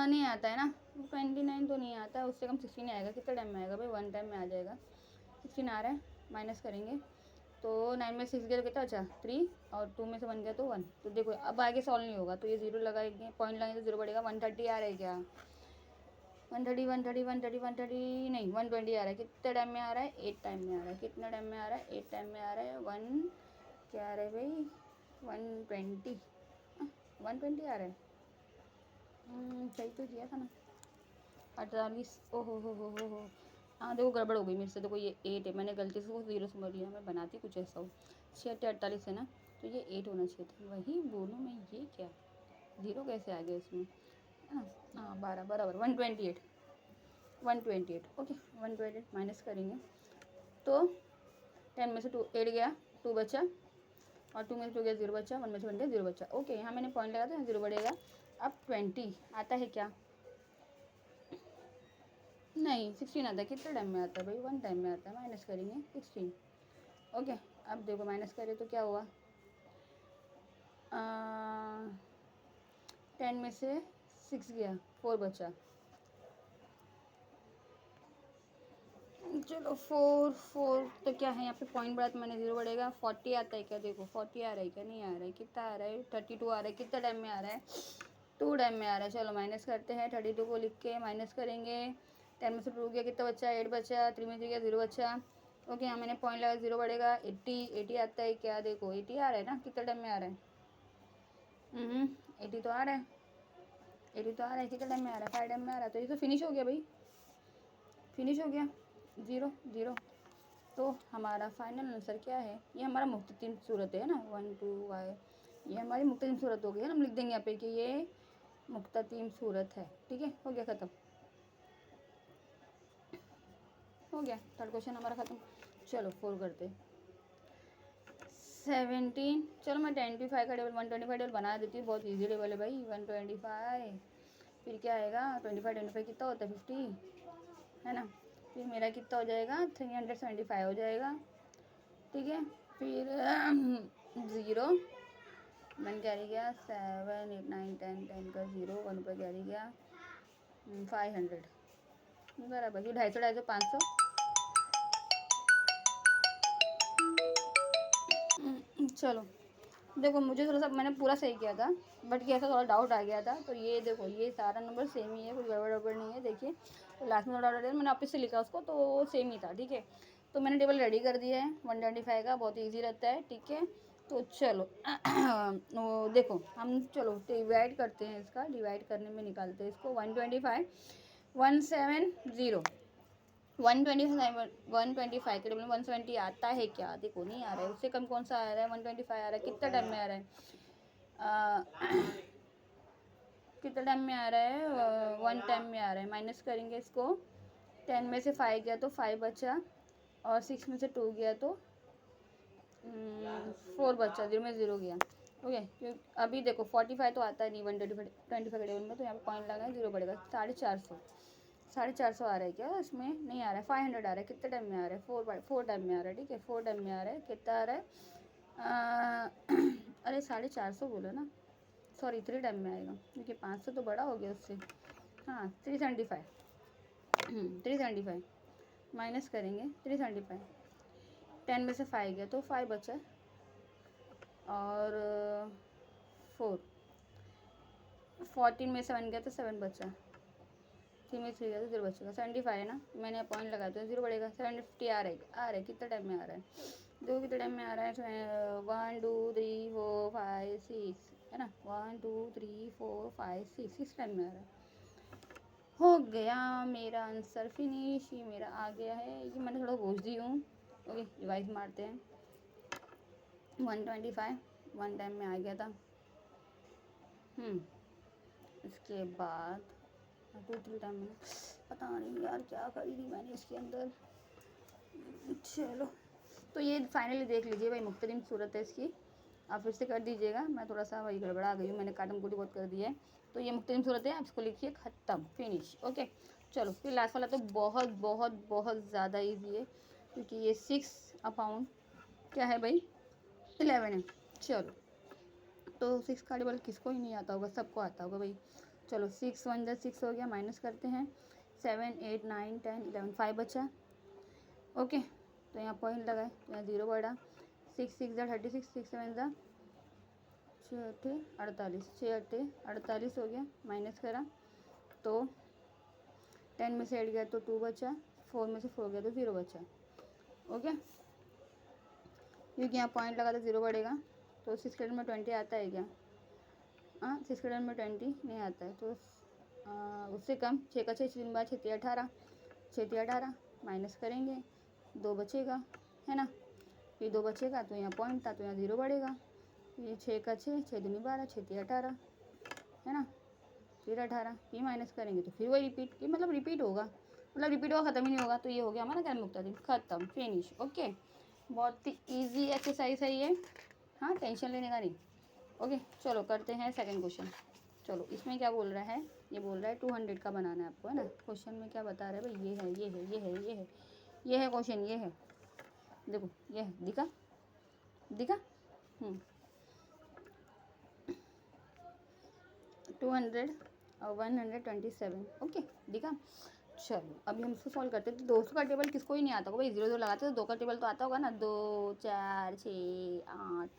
नहीं आता है ना, 29 तो नहीं आता है, उससे कम 16 आएगा। कितने टाइम में आएगा भाई, 1 टाइम में आ जाएगा। 16 आ रहा है, माइनस करेंगे तो 9 में 6 गया तो कितना अच्छा 3, और 2 में से 1 गया तो 1। तो देखो अब आगे सॉल्व नहीं होगा, तो ये 0 लगाएंगे, पॉइंट लगाएंगे तो 0 बढ़ेगा। 130 आ रहा है क्या, 130 130 130 130 नहीं 120 आ रहा है। कितने टाइम में आ रहा है, 8 टाइम में आ रहा है। कितना टाइम में आ रहा है, 8 टाइम में आ रहा है। 1 क्या आ रहा है भाई, 120 120 आ रहा है। सही तो किया था ना, 48। ओहो हो, हाँ देखो गड़बड़ हो गई मेरे से। देखो ये 8 है, मैंने गलती से वो 0 समझ लिया, मैं बनाती कुछ ऐसा हो। 6 48 है ना, तो ये 8 होना चाहिए था। वही बोलूँ मैं, ये क्या 0 कैसे आ गया इसमें, है ना। हाँ 12 बराबर 128 128। ओके 128 माइनस करेंगे तो 10 में से 2 8 गया, 2 बचा, और 2 में से 2 गया 0 बचा, 1 में से 1 गया 0 बचा। ओके, यहाँ मैंने पॉइंट लगा तो यहाँ 0 बढ़ेगा। अब 20 आता है क्या, नहीं 16 आता है। कितने टाइम में आता है भाई, 1 टाइम में आता है। माइनस करेंगे 16। ओके, अब देखो माइनस करें तो क्या हुआ, 10 में से 6 गया, 4 बचा। चलो 4 तो क्या है यहाँ पे पॉइंट बढ़ा तो मैंने 0 बढ़ेगा। 40 आता है क्या, देखो 40 आ रहा है क्या, नहीं आ रहा है, कितना आ रहा है 32 आ रहा है, कितना टाइम में आ रहा है 2 टाइम में आ रहा है। चलो माइनस करते हैं, 32 को लिख के माइनस करेंगे। 10 में से 2 गया, कितना बचा 8 बचा, 3 में से गया 0 बचा। ओके यहाँ मैंने पॉइंट लगा 0 बढ़ेगा। 80 आता है क्या, देखो 80 आ रहा है ना, कितना टाइम में आ रहा है 80 तो आ रहा है, 80 तो आ रहा है, कितना टाइम में आ रहा है 5 टाइम में आ रहा है। तो ये तो फिनिश हो गया भाई, फिनिश हो गया 0 0। तो हमारा फाइनल आंसर क्या है, ये हमारा मुख्ततिम सूरत है ना 1 2 वाई, ये हमारी मुख्ततिम सूरत हो गई है ना। हम लिख देंगे यहाँ पे कि ये मुख्ततिम सूरत है। ठीक है, हो गया ख़त्म, हो गया थर्ड क्वेश्चन हमारा ख़त्म। चलो 4 करते 17। चलो मैं 25 का टेबल 125 टेबल बना देती हूँ, बहुत ईजी टेबल है भाई 125। फिर क्या आएगा 25 कितना होता है 50 है ना। फिर मेरा कितना हो जाएगा 375 हो जाएगा। ठीक है, फिर 0 1 कैरी गया, 7 8 9 10 का 0 1 पर कैरी गया 500 बराबर। फिर 250 250 500। चलो देखो मुझे थोड़ा सा मैंने पूरा सही किया था, बट ये ऐसा थोड़ा डाउट आ गया था। तो ये देखो ये सारा नंबर सेम ही है, कुछ गड़बड़ गड़बड़ नहीं है। देखिए तो लास्ट में डाउट आ गया, मैंने वापस से लिखा उसको तो सेम ही था। ठीक है, तो मैंने टेबल रेडी कर दिया है 125 का, बहुत ईजी रहता है। ठीक है, तो चलो देखो हम चलो डिवाइड करते हैं, इसका डिवाइड करने में निकालते हैं इसको 125 170 125 के टेबल में 170 आता है क्या, देखो नहीं आ रहा है। उससे कम कौन सा आ रहा है 125 आ रहा है, कितना टाइम में आ रहा है कितना टाइम में आ रहा है 1 टाइम में आ रहा है। माइनस करेंगे इसको, 10 में से 5 गया तो 5 बचा, और 6 में से 2 गया तो 4 बचा, 0 में 0 गया। ओके अभी देखो 45 तो आता है नहीं 125 के टेबल में, तो यहाँ पे पॉइंट लगा है 0 पड़ेगा। 450 आ रहा है क्या, इसमें नहीं आ रहा है 500 आ रहा है। कितने टाइम में आ रहा है 4 टाइम में आ रहा है। ठीक है 4 टाइम में आ रहा है, कितना आ रहा है अरे 450 बोला ना, सॉरी 3 टाइम में आएगा क्योंकि 500 तो बड़ा हो गया उससे। हाँ 375 375 माइनस करेंगे 375, 10 में से 5 गया तो 5 बचा, और 14 में से 1 गया तो 7 बचा, 3 में 3 गया तो 0 बचेगा। 75 है ना, मैंने पॉइंट लगाया तो 0 बढ़ेगा। 750 आ रहा है कितना टाइम में आ रहा है, देखो कितने टाइम में आ रहा है 1 2 3 4 5 6 है ना, 1 2 3 4 5 6 टाइम में आ रहा है। हो गया मेरा आंसर फिनिश, ये मेरा आ गया है। ये मैंने थोड़ा पूछ दी हूँ। ओके रिवाइज मारते हैं 125 1 टाइम में आ गया था। इसके बाद 2 3 टाइम में पता नहीं यार क्या करी थी मैंने इसके अंदर। चलो तो ये फाइनली देख लीजिए भाई मुख्तलिफ सूरत है इसकी, आप फिर से कर दीजिएगा। मैं थोड़ा सा वही गड़बड़ा गई हूँ, मैंने काटम कुटी बहुत कर दिया है। तो ये मुख्तलिफ सूरत है, आप इसको लिखिए ख़त्म फिनिश। ओके चलो फिर लास्ट वाला तो बहुत बहुत बहुत ज़्यादा ईजी है, क्योंकि ये 6 अपॉन क्या है भाई 11 है। चलो तो 6 का टेबल किसको ही नहीं आता होगा, सबको आता होगा भाई। चलो 6 1 6 हो गया, माइनस करते हैं 7 8 9 10 11 5 बचा। ओके तो यहाँ पॉइंट लगाए तो यहाँ 0 बढ़ा। 6 6 36 6 7 6 8 48 6 8 48 हो गया, माइनस करा तो 10 में से 8 गया तो 2 बचा, 4 में से 4 गया तो 0 बचा। ओके क्योंकि यहाँ पॉइंट लगा तो 0 बढ़ेगा। तो 6 में 20 आता है क्या, हाँ 6 में 20 नहीं आता है, तो उससे कम 6 का 6 दिन बाद 6 18 6 18 माइनस करेंगे 2 बचेगा है ना। फिर 2 बचेगा तो यहाँ पॉइंट था तो यहाँ 0 बढ़ेगा। ये 6 का 6 दूनी 12 6 18 है ना, फिर 18 फिर माइनस करेंगे तो फिर वही रिपीट, ये मतलब रिपीट होगा, मतलब रिपीट होगा ख़त्म ही नहीं होगा। तो ये हो गया हमारा गैर मुक्ता दिन ख़त्म फिनिश। ओके बहुत ही ईजी एक्सरसाइज है ये, हाँ टेंशन लेने का नहीं। ओके चलो करते हैं सेकंड क्वेश्चन। चलो इसमें क्या बोल रहा है, ये बोल रहा है 200 का बनाना है आपको है ना। क्वेश्चन में क्या बता रहा है भाई, ये है ये है ये है ये है ये है क्वेश्चन, ये है देखो ये है दिखा दिखा 200 और 127, ओके दिखा। चलो अभी हम इसको सॉल्व करते हैं। तो 200 का टेबल किसको ही नहीं आता होगा भाई, 0 0 लगाते तो 2 का टेबल तो आता होगा ना, 2 4 6 8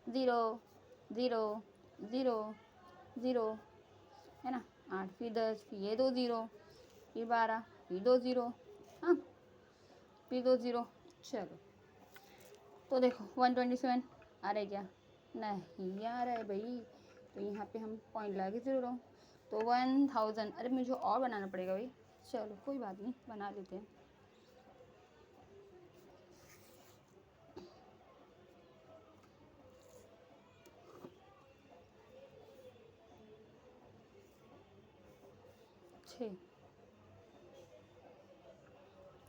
0 0 0 0 है ना, 8 फिर 10 फिर ये 2 0 फिर 12 फिर 2 0, हाँ फिर 2 0। चलो तो देखो 127 आ रहा है क्या, नहीं आ रहा है भाई, तो यहाँ पे हम पॉइंट लगा के 0 तो 1000। अरे मुझे और बनाना पड़ेगा भाई, चलो कोई बात नहीं बना लेते हैं।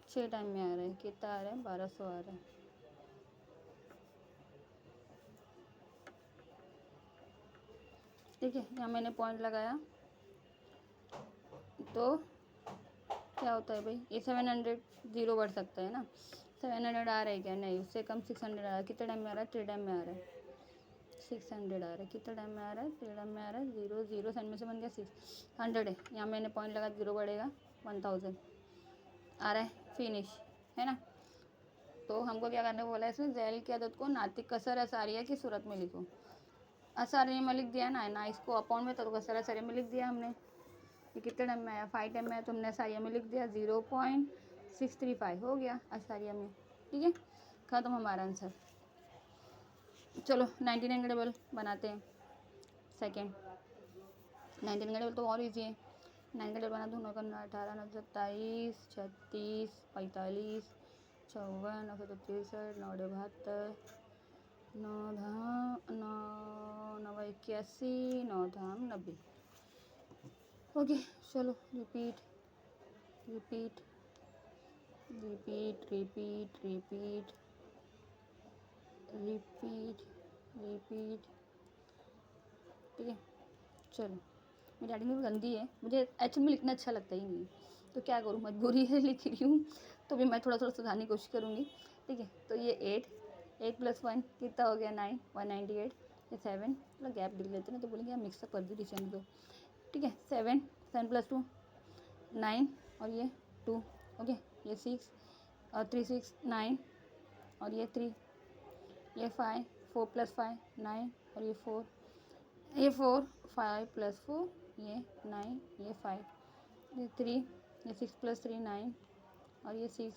छः टाइम में आ रहा है, कितना आ रहा है, 1200 आ रहा है। ठीक है, यहाँ मैंने पॉइंट लगाया तो क्या होता है भाई, ये 700 0 बढ़ सकता है ना, 700 आ रहा है क्या, नहीं उससे कम 600 आ रहा है। कितने टाइम में आ रहा है, 3 टाइम में आ रहा है। 600 आ रहा है, कितना टाइम में आ रहा है, 3 टाइम में आ रहा है। 0 0 7 में से बन गया 600 है, यहाँ मैंने पॉइंट लगा 0 बढ़ेगा 1000 आ रहा है, फिनिश है ना। तो हमको क्या करने बोला है इसमें, जैल की आदत को नातिक कसर असारिया की सूरत में लिखो। असारिया में लिख दिया ना इसको अपॉन में, तो कसर असारिया में लिख दिया हमने। ये कितने टाइम में आया, 5 टाइम में आया, तो हमने असारिया में लिख दिया 0.635 हो गया असारिया में। ठीक है, खत्म हमारा आंसर। चलो 99 का टेबल बनाते हैं। सेकेंड 99 का टेबल तो और ईजी है। 9 का टेबल बना दो, 9 का 18 9 27 36 45 54 9 63 9 72 9 धाम 9 9 81 9 धाम 90। ओके चलो repeat repeat repeat repeat repeat repeat repeat. ठीक है चलो, मेरी राइटिंग भी गंदी है, मुझे एक्चुअल में लिखना अच्छा लगता ही नहीं है, तो क्या करूँ, मजबूरी है लिख रही हूँ, तो भी मैं थोड़ा थोड़ा सुधारने की कोशिश करूँगी। ठीक है, तो ये 8 + 1 कितना हो गया 9 198। ये 7 मतलब गैप लिख लेते ना, तो बोलेंगे मिक्सअप कर दी डिशन दो। ठीक है 7 7 + 2 9 और ये 2, ओके ये 6 और 3 6 9 और ये 3 ये 5 4 + 5 9 और ये 4 ये 4 5 + 4 ये 9 ये 5 ये 3 ये 6 + 3 9 और ये 6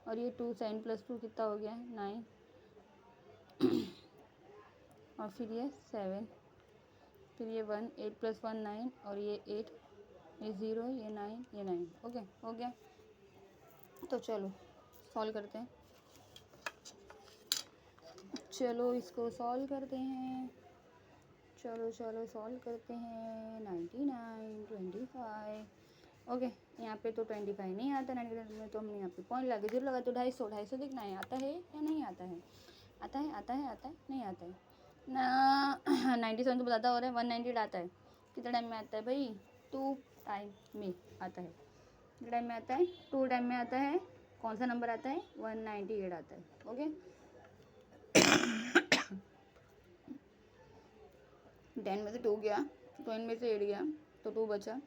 और ये 2 7 + 2 कितना हो गया 9 और फिर ये 7 फिर ये 1 8 + 1 9 और ये 8 ये 0 ये 9 ये 9। ओके हो गया, तो चलो सॉल्व करते हैं। चलो इसको सॉल्व करते हैं, चलो चलो सॉल्व करते हैं। 99 25 ओके, यहाँ पे तो 25 नहीं आता 99 में, तो हमने यहाँ पे पॉइंट लगा 0 लगा, तो 250 देखना है आता है या नहीं आता है, आता है आता है आता है नहीं आता है ना। 97 तो बताता हो रहा है, 198 आता है। कितने टाइम में आता है भाई, 2 टाइम में आता है। कितने टाइम में आता है, 2 टाइम में आता है। कौन सा नंबर आता है, 198 आता है। ओके 10 में से 2 गया, 20 में से 8 गया, तो 2 बचा,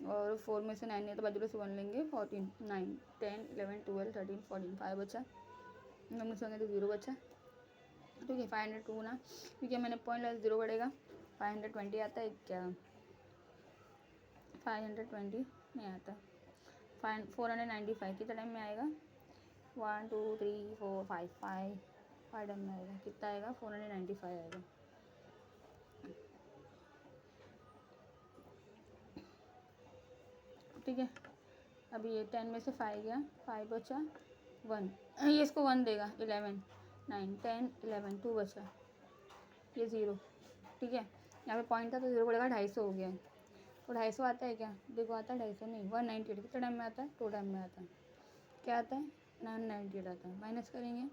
और 4 में से 9 नहीं, तो बाजू से 1 लेंगे, 14 9 10 11 12 13 14 5 बचा, 9 में से 0 बचा। ठीक है 502 ना, क्योंकि मैंने पॉइंट लगा 0 बढ़ेगा। 520 आता है क्या, 520 नहीं आता। 495 कितना टाइम में आएगा, 1 2 3 4 5 5 टाइम में आएगा। कितना आएगा, 495 आएगा। ठीक है, अभी ये 10 में से 5 गया, 5 बचा, 1 ये इसको 1 देगा, 11 9 10 11 2 बचा, ये 0। ठीक है, यहाँ पे पॉइंट था तो 0 पड़ेगा, 250 हो गया। तो 250 आता है क्या, देखो आता है 250 नहीं, 198 कितना टाइम में आता है, 2 टाइम में आता है। क्या आता है, 998 आता है। माइनस करेंगे,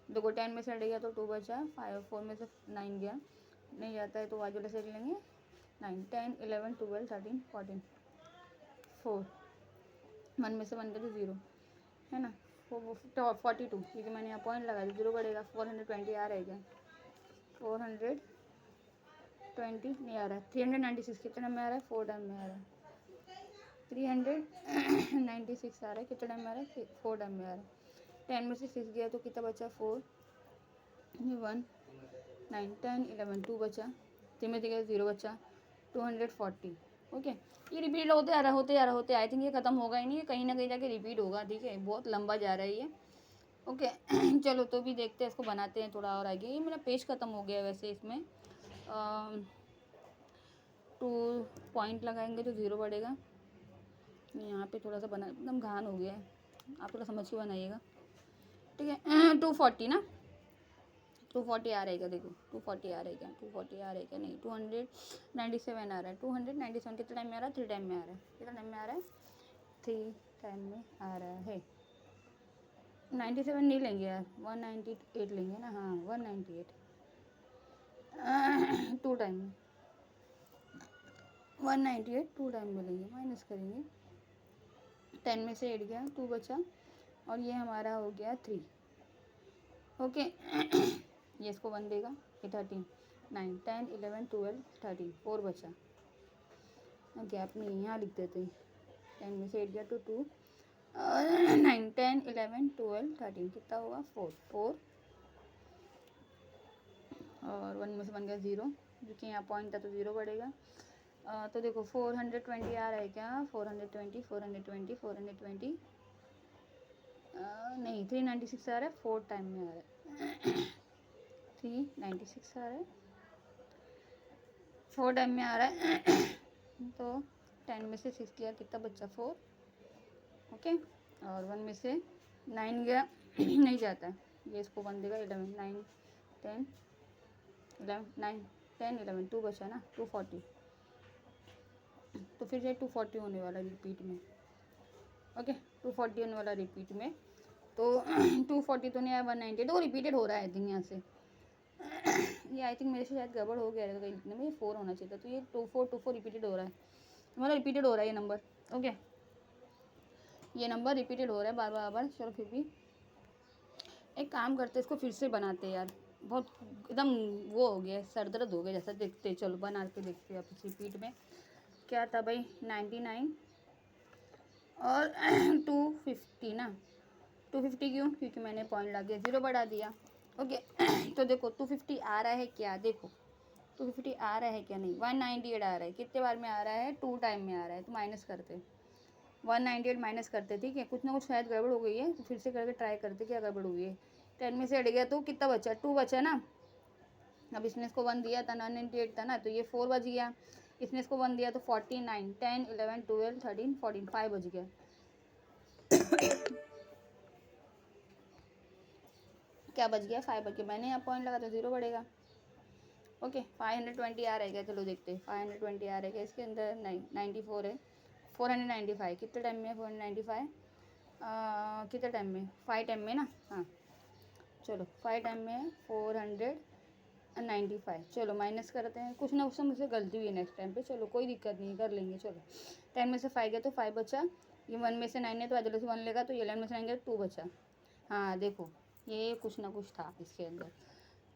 देखो 10 में से हट गया तो 2 बचा, 5 4 में से 9 गया, नहीं जाता है तो आज वाले से लेंगे 9 10 11 12 13 14 4 1 में से 1 गया तो 0 है ना। 42 क्योंकि मैंने यहाँ पॉइंट लगाया, 0 बढ़ेगा। 420 आ रहा है क्या? 420 नहीं आ रहा है। 396 कितने में आ रहा है? 4 टाइम में आ रहा है। 396 आ रहा है, कितने टाइम में आ रहा है? 4 टाइम में आ रहा है। 10 में से 6 गया तो कितना बचा? 4, 1, 9, 10, 11, 2 बचा। 3 में से गया 0 बचा। 240। ओके, ये रिपीट होते आ रहा आई थिंक ये ख़त्म होगा ही नहीं, ये कहीं ना कहीं जाके रिपीट होगा। ठीक है, बहुत लंबा जा रहा है ये। ओके चलो तो भी देखते हैं, इसको बनाते हैं थोड़ा और आगे। ये मेरा पेज ख़त्म हो गया वैसे। इसमें 2 पॉइंट लगाएंगे तो 0 बढ़ेगा। यहाँ पे थोड़ा सा बना, एकदम घान हो गया है, आप थोड़ा समझ के बनाइएगा। ठीक है 240 ना, 240 आ रहेगा। देखो 240 आ रहेगा, 240 आ रहेगा नहीं, 297 आ रहा है। 297 कितने टाइम में आ रहा है? 3 टाइम में आ रहा है। कितना टाइम में आ रहा है? 3 टाइम में आ रहा है। 97 नहीं लेंगे यार, 198 लेंगे ना। हाँ 198 2 टाइम में, 198 2 टाइम में लेंगे, माइनस करेंगे। 10 में से 8 गया, 2 बचा, और ये हमारा हो गया 3। ओके ये इसको 1 देगा, ये 13, 9, 10, 11, 12, 13, 4 बचा। गैप नहीं, यहाँ लिख देते हैं। 10 में से 8 गया तो 2, 9, 10, 11, 12, 13, कितना हुआ? 4, 4 और 1 में से बन गया 0, क्योंकि यहाँ पॉइंट था तो 0 बढ़ेगा। तो देखो 420 आ रहा है क्या? 420 420 420 नहीं 396 आ रहा है। 4 टाइम में आ रहा है 396 आ रहा है, 4 टाइम में आ रहा है तो 10 में से 6 गया, कितना बच्चा? 4। ओके, और 1 में से 9 गया नहीं जाता है, ये इसको 1 देगा। 11, 9, 10, 11, 9, 10, 11, 2 बचा ना, 240। तो फिर ये 240 होने वाला रिपीट में। ओके 240 होने वाला रिपीट में। तो 240 तो नहीं आया, 190 तो रिपीटेड हो रहा है आई थिंक यहाँ से। ये आई थिंक मेरे से शायद गड़बड़ हो गया है कहीं लिखने में, ये 4 होना चाहिए था। तो ये 2424 रिपीटेड हो रहा है, मतलब रिपीटेड हो रहा है ये नंबर। ओके, ये नंबर रिपीटेड हो रहा है बार बार। चलो फिर भी एक काम करते हैं, इसको फिर से बनाते हैं यार, बहुत एकदम वो हो गया, सर दर्द हो गया जैसा। देखते चलो बना के देखते हैं आप इस रिपीट में क्या था भाई। 99 और 250 ना, 250 क्यों? क्योंकि मैंने पॉइंट ला के 0 बढ़ा दिया। ओके तो देखो 250 आ रहा है क्या? देखो 250 आ रहा है क्या? नहीं, 198 आ रहा है। कितने बार में आ रहा है? 2 टाइम में आ रहा है। तो माइनस करते, 198 माइनस करते। ठीक है, कुछ ना कुछ शायद गड़बड़ हो गई है, तो फिर से करके ट्राई करते क्या गड़बड़ हुई है। 10 में से हट गया तो कितना बचा? 2 बचा ना। अब इसने इसको 1 दिया था, 998 था ना, तो ये 4 बज गया। इसने इसको 1 दिया तो 49, 10, 11, 12, 13, 14, 5 बज गया। क्या बच गया? 5 बच गया। मैंने यहाँ पॉइंट लगा तो 0 बढ़ेगा। ओके 520 आ रहेगा, चलो देखते हैं 520 आ रहेगा इसके अंदर। नहीं 94 है। 495 कितने टाइम में? 495 कितने टाइम में? 5 टाइम में ना। हाँ चलो 5 टाइम में 495। चलो माइनस करते हैं, कुछ ना कुछ मुझसे गलती हुई है नेक्स्ट टाइम पे। चलो कोई दिक्कत नहीं, कर लेंगे। चलो 10 में से 5 गया तो 5 बचा। ये 1 में से 9 है तो अदर से 1 लेगा, तो 11 में से 9 गया तो 2 बचा। हाँ देखो ये कुछ ना कुछ था इसके अंदर।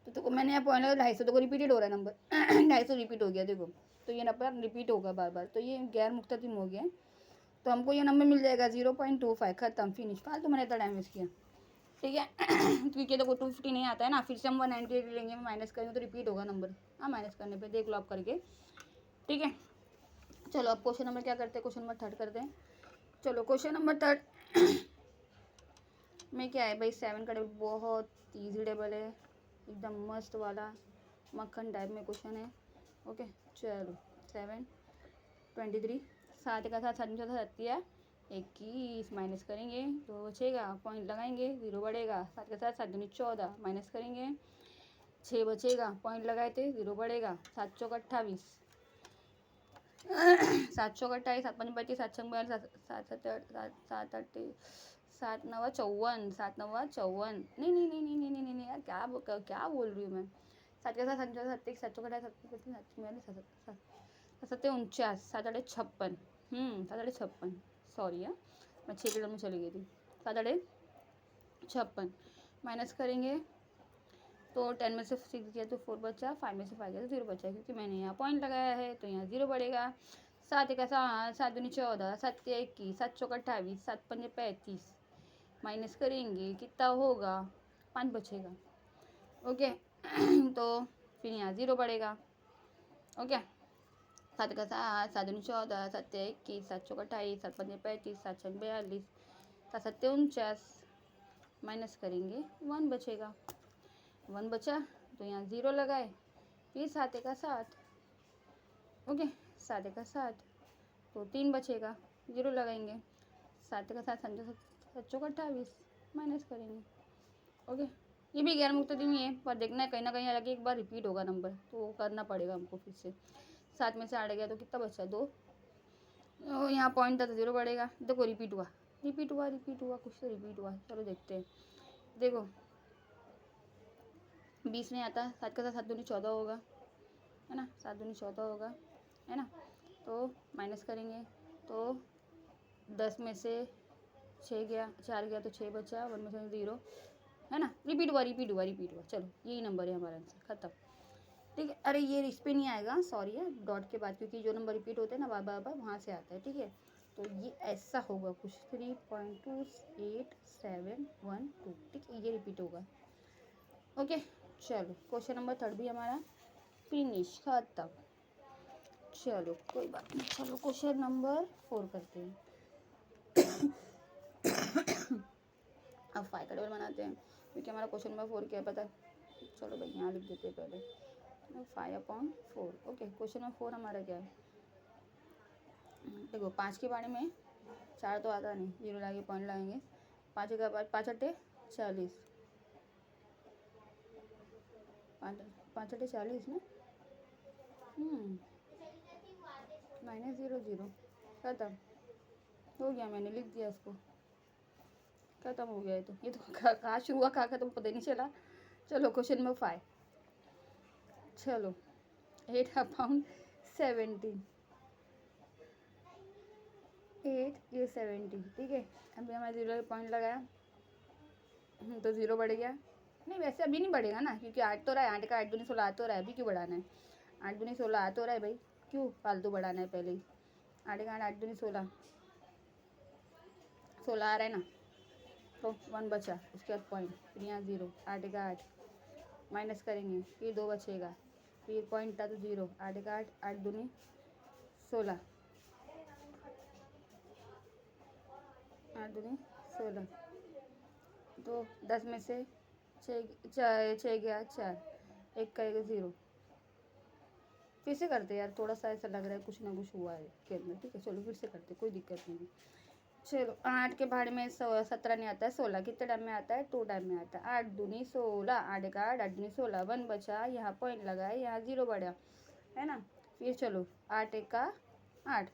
तो मैंने यहाँ पॉइंट लगा 250, तो रिपीटेड हो रहा है नंबर 250 रिपीट हो गया। देखो तो ये नंबर रिपीट होगा बार बार, तो ये गैर मुख्ततिम हो गया। तो हमको ये नंबर मिल जाएगा 0.25। ख़त्म, फिनिश। फालतू मैंने इतना टाइम वेस्ट किया। ठीक है क्योंकि देखो 250 नहीं आता है ना, फिर से हम 198 लेंगे, माइनस करेंगे तो रिपीट होगा नंबर। हाँ माइनस करने पे देख लो आप करके। ठीक है चलो अब क्वेश्चन नंबर क्या करते हैं? क्वेश्चन नंबर 3 करते हैं। चलो क्वेश्चन नंबर 3 में क्या है भाई? 7 का टेबल बहुत ईजी टेबल है, एकदम मस्त वाला मक्खन टाइप में क्वेश्चन है। ओके चलो 7, 23, 7 का 7, 7 7 21, माइनस करेंगे तो बचेगा, पॉइंट लगाएंगे 0 बढ़ेगा। 7 के साथ 7 दूनी 14, माइनस करेंगे 6 बचेगा, पॉइंट लगाए थे 0 बढ़ेगा। 7 चौक 28, 7 चौक 28, 7 5 25, 7 6 42, 7 7 7 8 7 9 54, 7 9 54। नहीं नहीं नहीं नहीं नहीं नहीं नहीं यार, क्या बोल रही हूँ मैं। 7 के साथ 7 7 7 चौक 28, 7 7 49, 7 8 56, 7 8 56। सॉरी यार मैं 6 किलो में चली गई थी। 7 8 56 माइनस करेंगे तो 10 में से 6 गया तो 4 बचा, 5 में से 5 गया तो 0 बचा, क्योंकि मैंने यहाँ पॉइंट लगाया है तो यहाँ 0 बढ़ेगा। 7 एक 7, 7 दूनी 14, 7 के 21, 7 चौका 28, 7 पंजे 35 माइनस करेंगे कितना होगा, 5 बचेगा। ओके तो फिर यहाँ 0 बढ़ेगा। ओके 7 का 7, 7 दूनी 14, 7 के 21, 7 चौका 28, 7 पंजे 35, 7 छः 42, 7 सत्ते 49 माइनस करेंगे 1 बचेगा। 1 बचा तो यहाँ 0 लगाए, फिर 7 का 7। ओके 7 का 7 तो 3 बचेगा, 0 लगाएंगे। 7 का 7 7 का 28 माइनस करेंगे। ओके ये भी गैर मुक्तदी में है, पर देखना है कहीं ना कहीं अलग एक बार रिपीट होगा नंबर, तो वो करना पड़ेगा हमको फिर से। 7 में से 8 गया तो कितना बचा, 2। यहाँ पॉइंट था तो 0 बढ़ेगा। देखो रिपीट हुआ कुछ तो रिपीट हुआ। चलो देखते हैं। देखो 20 नहीं आता, 7 का 7 7 दूनी 14 होगा, है ना, 7 दूनी 14 होगा, है ना। तो माइनस करेंगे तो 10 में से 6 गया, 4 गया तो 6 बचा, 1 में से 0, है ना। रिपीट हुआ। चलो यही नंबर है हमारा आंसर, खत्म। ठीक है। अरे ये इस पे नहीं आएगा, सॉरी है, डॉट के बाद, क्योंकि जो नंबर रिपीट होते हैं ना बार बार वहाँ से आता है। ठीक है, तो ये ऐसा होगा कुछ 3.28712। ठीक है, ये रिपीट होगा। ओके चलो क्वेश्चन नंबर 3 भी हमारा फिनिश, खत्म। चलो कोई बात नहीं, चलो क्वेश्चन नंबर 4 करते हैं। अब 5 का टेबल बनाते हैं, क्योंकि हमारा क्वेश्चन नंबर 4 क्या है पता है। चलो भाई यहाँ लिख देते हैं पहले 5/4। ओके क्वेश्चन नंबर 4 हमारा क्या है, देखो 5 के बारे में 4 तो आता नहीं, 0 लाके पॉइंट लगाएंगे। 5 का बाद 5 अट्ठे 40, 5 अट्ठे 40 ना, -0 0 खत्म हो गया, मैंने लिख दिया इसको, खत्म हो गया। ये तो कहाँ शुरू हुआ कहाँ खत्म पता नहीं चला। चलो क्वेश्चन नंबर 5, चलो 8/17, 8 ये 70। ठीक है, अभी हमारे 0 पॉइंट लगाया तो 0 बढ़ गया। नहीं वैसे अभी नहीं बढ़ेगा ना, क्योंकि 8 तो रहा है, 8 का 8 दूनी 16 आ तो रहा है, अभी क्यों बढ़ाना है। 8 दूनी 16 आ तो रहा है भाई, क्यों फालतू बढ़ाना है पहले ही। 8 का 8 दूनी 16 आ रहा है ना, तो 1 बचा, उसके बाद पॉइंट, फिर यहाँ 0, 8 का 8 माइनस करेंगे, फिर 2 बचेगा, फिर पॉइंट था तो 0, 8 का 8 8 दूनी 16, 8 दूनी 16, तो 10 में से 6 गया 4, 1 का 1 0। फिर से करते यार, थोड़ा सा ऐसा लग रहा है कुछ ना कुछ हुआ है के अंदर। ठीक है चलो फिर से करते, कोई दिक्कत नहीं। चलो 8 के भाड़े में 17 नहीं आता है, 16 कितने टाइम में आता है, 2 टाइम में आता है। 8 दूनी 16, 8 का 8 8 दूनी 16, 1 बचा, यहाँ पॉइंट लगाए, यहाँ 0 बढ़ा, है ना। फिर चलो 8 का 8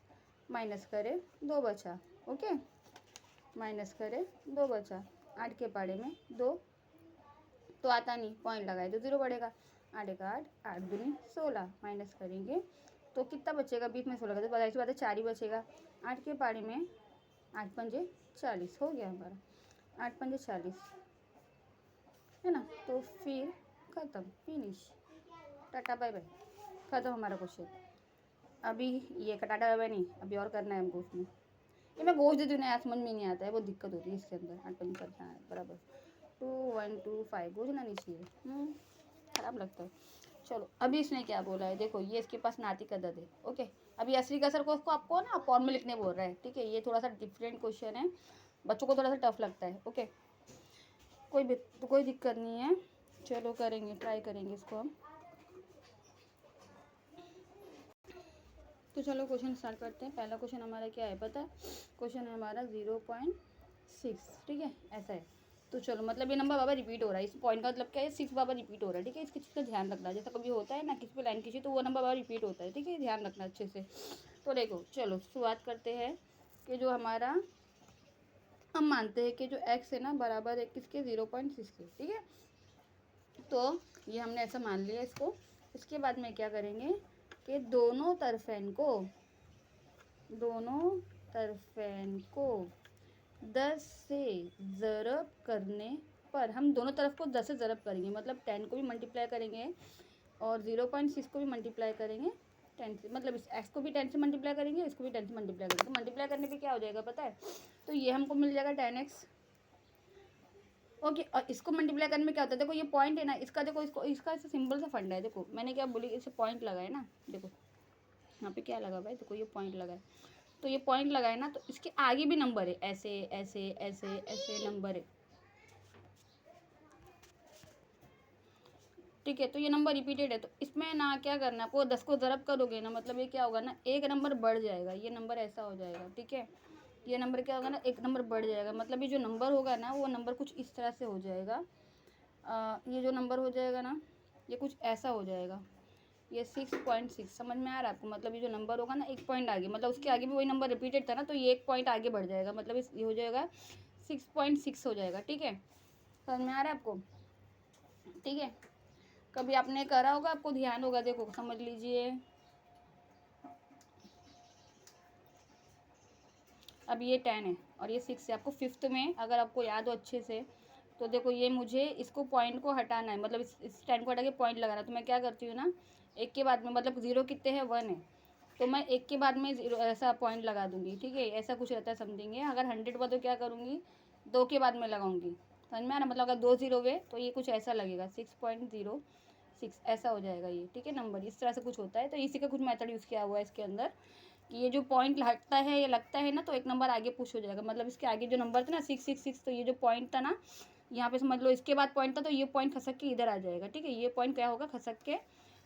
माइनस करे 2 बचा। ओके माइनस करे 2 बचा, 8 के पाड़े में 2 तो आता नहीं, पॉइंट लगाए तो 0 बढ़ेगा। 8 का 8 8 दूनी 16 माइनस करेंगे तो कितना बचेगा, बीच में 16 का तो बताइए बात है 4 ही बचेगा। 8 के पाड़े में 8 पंजे 40 हो गया हमारा, 8 पंजे 40, है ना। तो फिर ख़त्म, फिनिश, टाटा बाय बाय, ख़त्म हमारा क्वेश्चन। अभी ये टाटा बाय बाय नहीं, अभी और करना है हमको उसमें। ये मैं गोश्त देती हूँ ना, समझ में नहीं आता है, वो दिक्कत होती है इसके अंदर। 8 पंजे 40 बराबर 2 1 2 5 गोश्त नहीं चाहिए, खराब लगता है। चलो अभी इसने क्या बोला है, देखो ये इसके पास नाती का दद है। ओके अभी असली कसर को आपको ना फॉर्म में लिखने बोल रहा है। ठीक है, ये थोड़ा सा डिफरेंट क्वेश्चन है, बच्चों को थोड़ा सा टफ लगता है। ओके कोई दिक्कत नहीं है, चलो करेंगे, ट्राई करेंगे इसको हम। तो चलो क्वेश्चन स्टार्ट करते हैं। पहला क्वेश्चन हमारा क्या है पता है, क्वेश्चन है हमारा 0.6। ठीक है ऐसा है, तो चलो मतलब ये नंबर बाबा रिपीट हो रहा है, इस पॉइंट का मतलब क्या है, 6 बाबा रिपीट हो रहा है। ठीक है, इसकी चीज़ का ध्यान रखना, जैसा कभी होता है ना किसी पे लाइन खींची तो वो नंबर बाबा रिपीट होता है। ठीक है, ध्यान रखना अच्छे से। तो देखो चलो शुरुआत करते हैं कि जो हमारा हम मानते हैं कि जो x है ना बराबर है किसके, 0.6 के। ठीक है, तो ये हमने ऐसा मान लिया इसको। इसके बाद में क्या करेंगे कि दोनों तरफेन को 10 से ज़रब करने पर हम दोनों तरफ को 10 से ज़रब करेंगे, मतलब 10 को भी मल्टीप्लाई करेंगे और 0.6 को भी मल्टीप्लाई करेंगे 10 से, मतलब इस x को भी 10 से मल्टीप्लाई करेंगे, इसको भी 10 से मल्टीप्लाई करेंगे। तो मल्टीप्लाई करने पे क्या हो जाएगा पता है? तो ये हमको मिल जाएगा 10x। ओके, और इसको मल्टीप्लाई करने में क्या होता है? देखो ये पॉइंट है ना, इसका देखो, इसको इसका सिंपल सा फंडा है। देखो मैंने क्या बोली, इसे पॉइंट लगाए ना, देखो यहाँ पे क्या लगा भाई, देखो ये पॉइंट लगा है। तो ये पॉइंट लगा है ना, तो इसके आगे भी नंबर है, ऐसे ऐसे ऐसे ऐसे नंबर है, ठीक है। तो ये नंबर रिपीटेड है, तो इसमें ना क्या करना है आपको, 10 को ज़रब करोगे ना, मतलब ये क्या होगा ना, एक नंबर बढ़ जाएगा, ये नंबर ऐसा हो जाएगा, ठीक है। ये नंबर क्या होगा ना, एक नंबर बढ़ जाएगा, मतलब ये जो नंबर होगा ना, वो नंबर कुछ इस तरह से हो जाएगा। ये जो नंबर हो जाएगा ना, ये कुछ ऐसा हो जाएगा, ये 6.6। समझ में आ रहा है आपको? मतलब ये जो नंबर होगा ना, एक पॉइंट आगे, मतलब उसके आगे भी वही नंबर रिपीटेड था ना, तो ये एक पॉइंट आगे बढ़ जाएगा, मतलब ये हो जाएगा 6.6 हो जाएगा, ठीक है। समझ में आ रहा है आपको? ठीक है, कभी आपने करा होगा, आपको ध्यान होगा, देखो समझ लीजिए। अब ये 10 है और ये 6 है, आपको फिफ्थ में अगर आपको याद हो अच्छे से, तो देखो ये मुझे इसको पॉइंट को हटाना है, मतलब इस 10 को हटा के पॉइंट लगाना है। तो मैं क्या करती हूँ ना, एक के बाद में, मतलब 0 कितने हैं, 1 है, तो मैं एक के बाद में 0 ऐसा पॉइंट लगा दूँगी, ठीक है। ऐसा कुछ रहता है, समझेंगे। अगर 100 हुआ तो क्या करूँगी, 2 के बाद में लगाऊँगी, समझ में आ रहा? मतलब अगर 2 0 हुए तो ये कुछ ऐसा लगेगा, 6.06 ऐसा हो जाएगा ये, ठीक है। नंबर इस तरह से कुछ होता है, तो इसी का कुछ मेथड यूज़ किया हुआ है इसके अंदर, कि ये जो पॉइंट हटता है या लगता है ना, तो एक नंबर आगे पुश हो जाएगा, मतलब इसके आगे जो नंबर था ना 666, तो ये जो पॉइंट था ना, यहाँ पे समझ लो इसके बाद पॉइंट था, तो ये पॉइंट खसक के इधर आ जाएगा, ठीक है। ये पॉइंट क्या होगा, खसक के,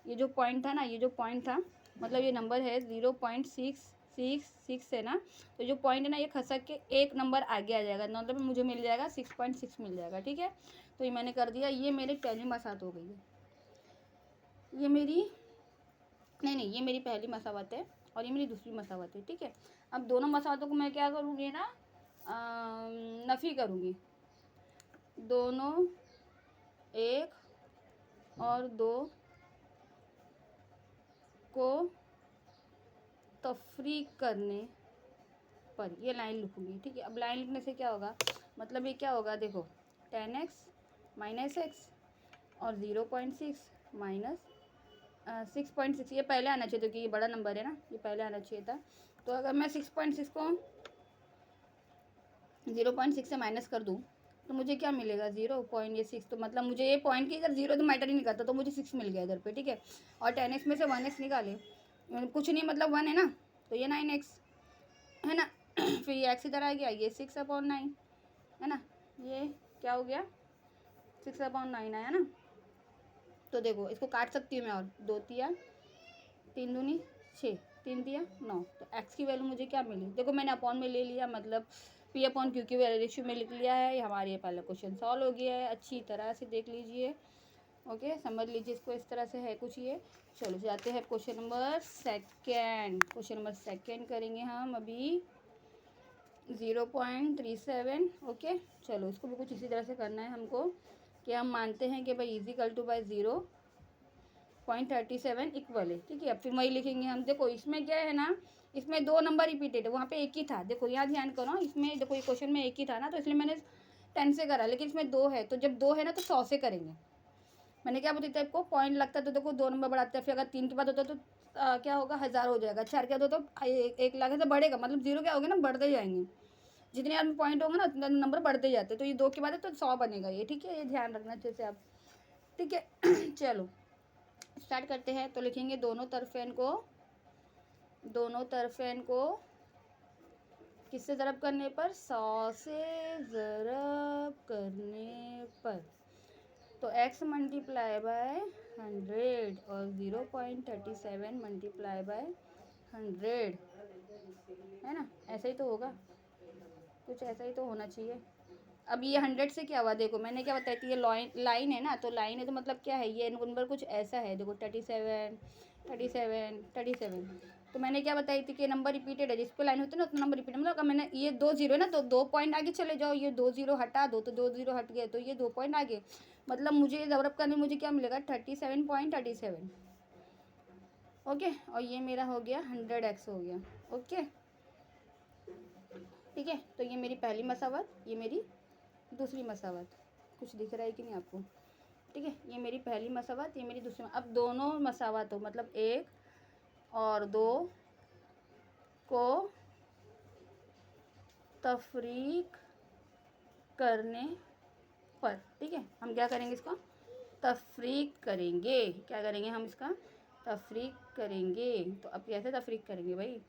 ये जो पॉइंट था ना, ये जो पॉइंट था, मतलब ये नंबर है 0.666 है ना, तो जो पॉइंट है ना, ये खसक के एक नंबर आगे आ जाएगा, मतलब मुझे मिल जाएगा 6.6 मिल जाएगा, ठीक है। तो ये मैंने कर दिया, ये मेरी पहली मसात हो गई है, ये मेरी नहीं, ये मेरी पहली मसावत है और ये मेरी दूसरी मसावत है, ठीक है। अब दोनों मसावतों को मैं क्या करूँगी ना, नफ़ी करूँगी, दोनों 1 और 2 को तफरीक करने पर ये लाइन लिखूँगी, ठीक है। अब लाइन लिखने से क्या होगा, मतलब ये क्या होगा, देखो 10x माइनस एक्स और 0.6 माइनस 6.6, ये पहले आना चाहिए, क्योंकि ये बड़ा नंबर है ना, ये पहले आना चाहिए था। तो अगर मैं 6.6 को 0.6 से माइनस कर दूँ, तो मुझे क्या मिलेगा, 0.6, तो मतलब मुझे ये पॉइंट की इधर 0 तो मैटर ही नहीं करता, तो मुझे 6 मिल गया इधर पे, ठीक है। और 10x में से 1x निकाले, कुछ नहीं, मतलब 1 है ना, तो ये 9x है ना फिर ये x इधर आ गया, ये 6/9 है ना, ये क्या हो गया, 6/9 आया ना। तो देखो इसको काट सकती हूँ मैं, और 2 तिया 3 दूनी 6, 3 तिया 9, तो x की वैल्यू मुझे क्या मिली, देखो मैंने अपॉन में ले लिया, मतलब P/Q की रेशियो में लिख लिया है। हमारे ये पहला क्वेश्चन सॉल्व हो गया है, अच्छी तरह से देख लीजिए, ओके, समझ लीजिए इसको, इस तरह से है कुछ ये। चलो जाते हैं question number second, question number second करेंगे हम अभी 0.37, ओके। चलो इसको भी कुछ इसी तरह से करना है हमको, कि हम मानते हैं कि भाई इजिकल टू बाई 0.37 इक्वल है, ठीक है। अब फिर वही लिखेंगे हम, देखो इसमें क्या है ना, इसमें 2 नंबर रिपीटेड है, वहाँ पे एक ही था, देखो यहाँ ध्यान करो, इसमें देखो ये क्वेश्चन में एक ही था ना, तो इसलिए मैंने 10 से करा, लेकिन इसमें 2 है, तो जब 2 है ना तो 100 से करेंगे। मैंने क्या बोलती थी आपको, पॉइंट लगता है तो देखो 2 नंबर बढ़ाते हैं, फिर अगर 3 के बाद होता है तो क्या होगा, 1000 हो जाएगा, 4 के बाद होता तो 1 लाख से बढ़ेगा, मतलब 0 क्या होगा ना, बढ़ते जाएंगे, जितने आदमी पॉइंट होंगे ना उतने नंबर बढ़ते जाते हैं, तो ये 2 के बाद है तो 100 बनेगा ये, ठीक है। ये ध्यान रखना अच्छे से आप, ठीक है चलो स्टार्ट करते हैं। तो लिखेंगे दोनों तरफेन को किससे ज़रब करने पर, 100 से ज़रब करने पर, तो x मल्टीप्लाई बाय 100 और 0.37 मल्टीप्लाई बाय 100 है ना, ऐसा ही तो होगा, कुछ ऐसा ही तो होना चाहिए। अब ये 100 से क्या हुआ, देखो मैंने क्या बताया कि ये लाइन है ना, तो लाइन है तो मतलब क्या है, ये नंबर कुछ ऐसा है, देखो 37 37 37, तो मैंने क्या बताई थी कि नंबर रिपीटेड है, जिस पे लाइन होती है ना तो नंबर रिपीटेड, मतलब मैंने ये 2 0 है ना, तो 2 पॉइंट आगे चले जाओ, ये 2 0 हटा दो, तो 2 0 हट गए, तो ये 2 पॉइंट आगे, मतलब मुझे ये ज़रब करने मुझे क्या मिलेगा, 37.37, ओके। और ये मेरा हो गया 100x हो गया, ओके। ठीक है। तो ये मेरी पहली मसावत, ये मेरी दूसरी मसावत। कुछ दिख रहा है कि नहीं आपको? ठीक है, ये मेरी पहली मसावत, ये मेरी दूसरी। अब दोनों मसावत हो मतलब 1 और 2 को तफरीक करने पर, ठीक है, हम क्या करेंगे, इसको तफरीक करेंगे। क्या करेंगे हम? इसका तफरीक करेंगे। तो अब कैसे तफरीक करेंगे भाई?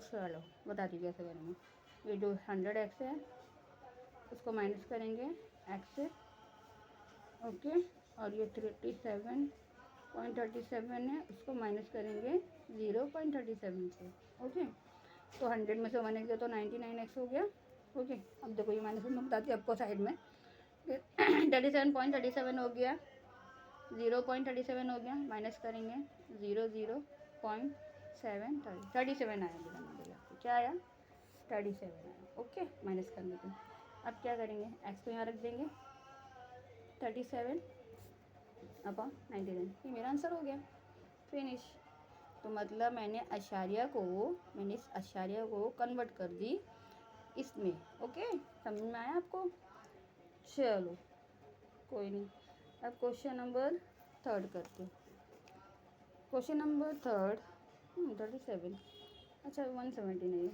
चलो बताती हूँ कैसे करेंगे। ये जो 100x है उसको माइनस करेंगे x से, ओके। और ये 37.37 है, उसको माइनस करेंगे 0.37 से, ओके। तो 100 में से 1x गया तो 99x हो गया, ओके। अब देखो ये माइनस मैं बताती हूँ आपको साइड में। 37.37 हो गया, 0.37 हो गया, माइनस करेंगे 0.7 37 आया मेरा नंबर। आपको क्या आया? 37 आया, ओके। माइनस करने पे अब क्या करेंगे, एक्स को यहाँ रख देंगे 37 अपॉन 99, ये मेरा आंसर हो गया, फिनिश। तो मतलब मैंने इस आशार्य को कन्वर्ट कर दी इसमें, ओके। समझ में आया आपको? चलो कोई नहीं। अब क्वेश्चन नंबर 3 करते। क्वेश्चन नंबर 3 37, अच्छा 170 नहीं,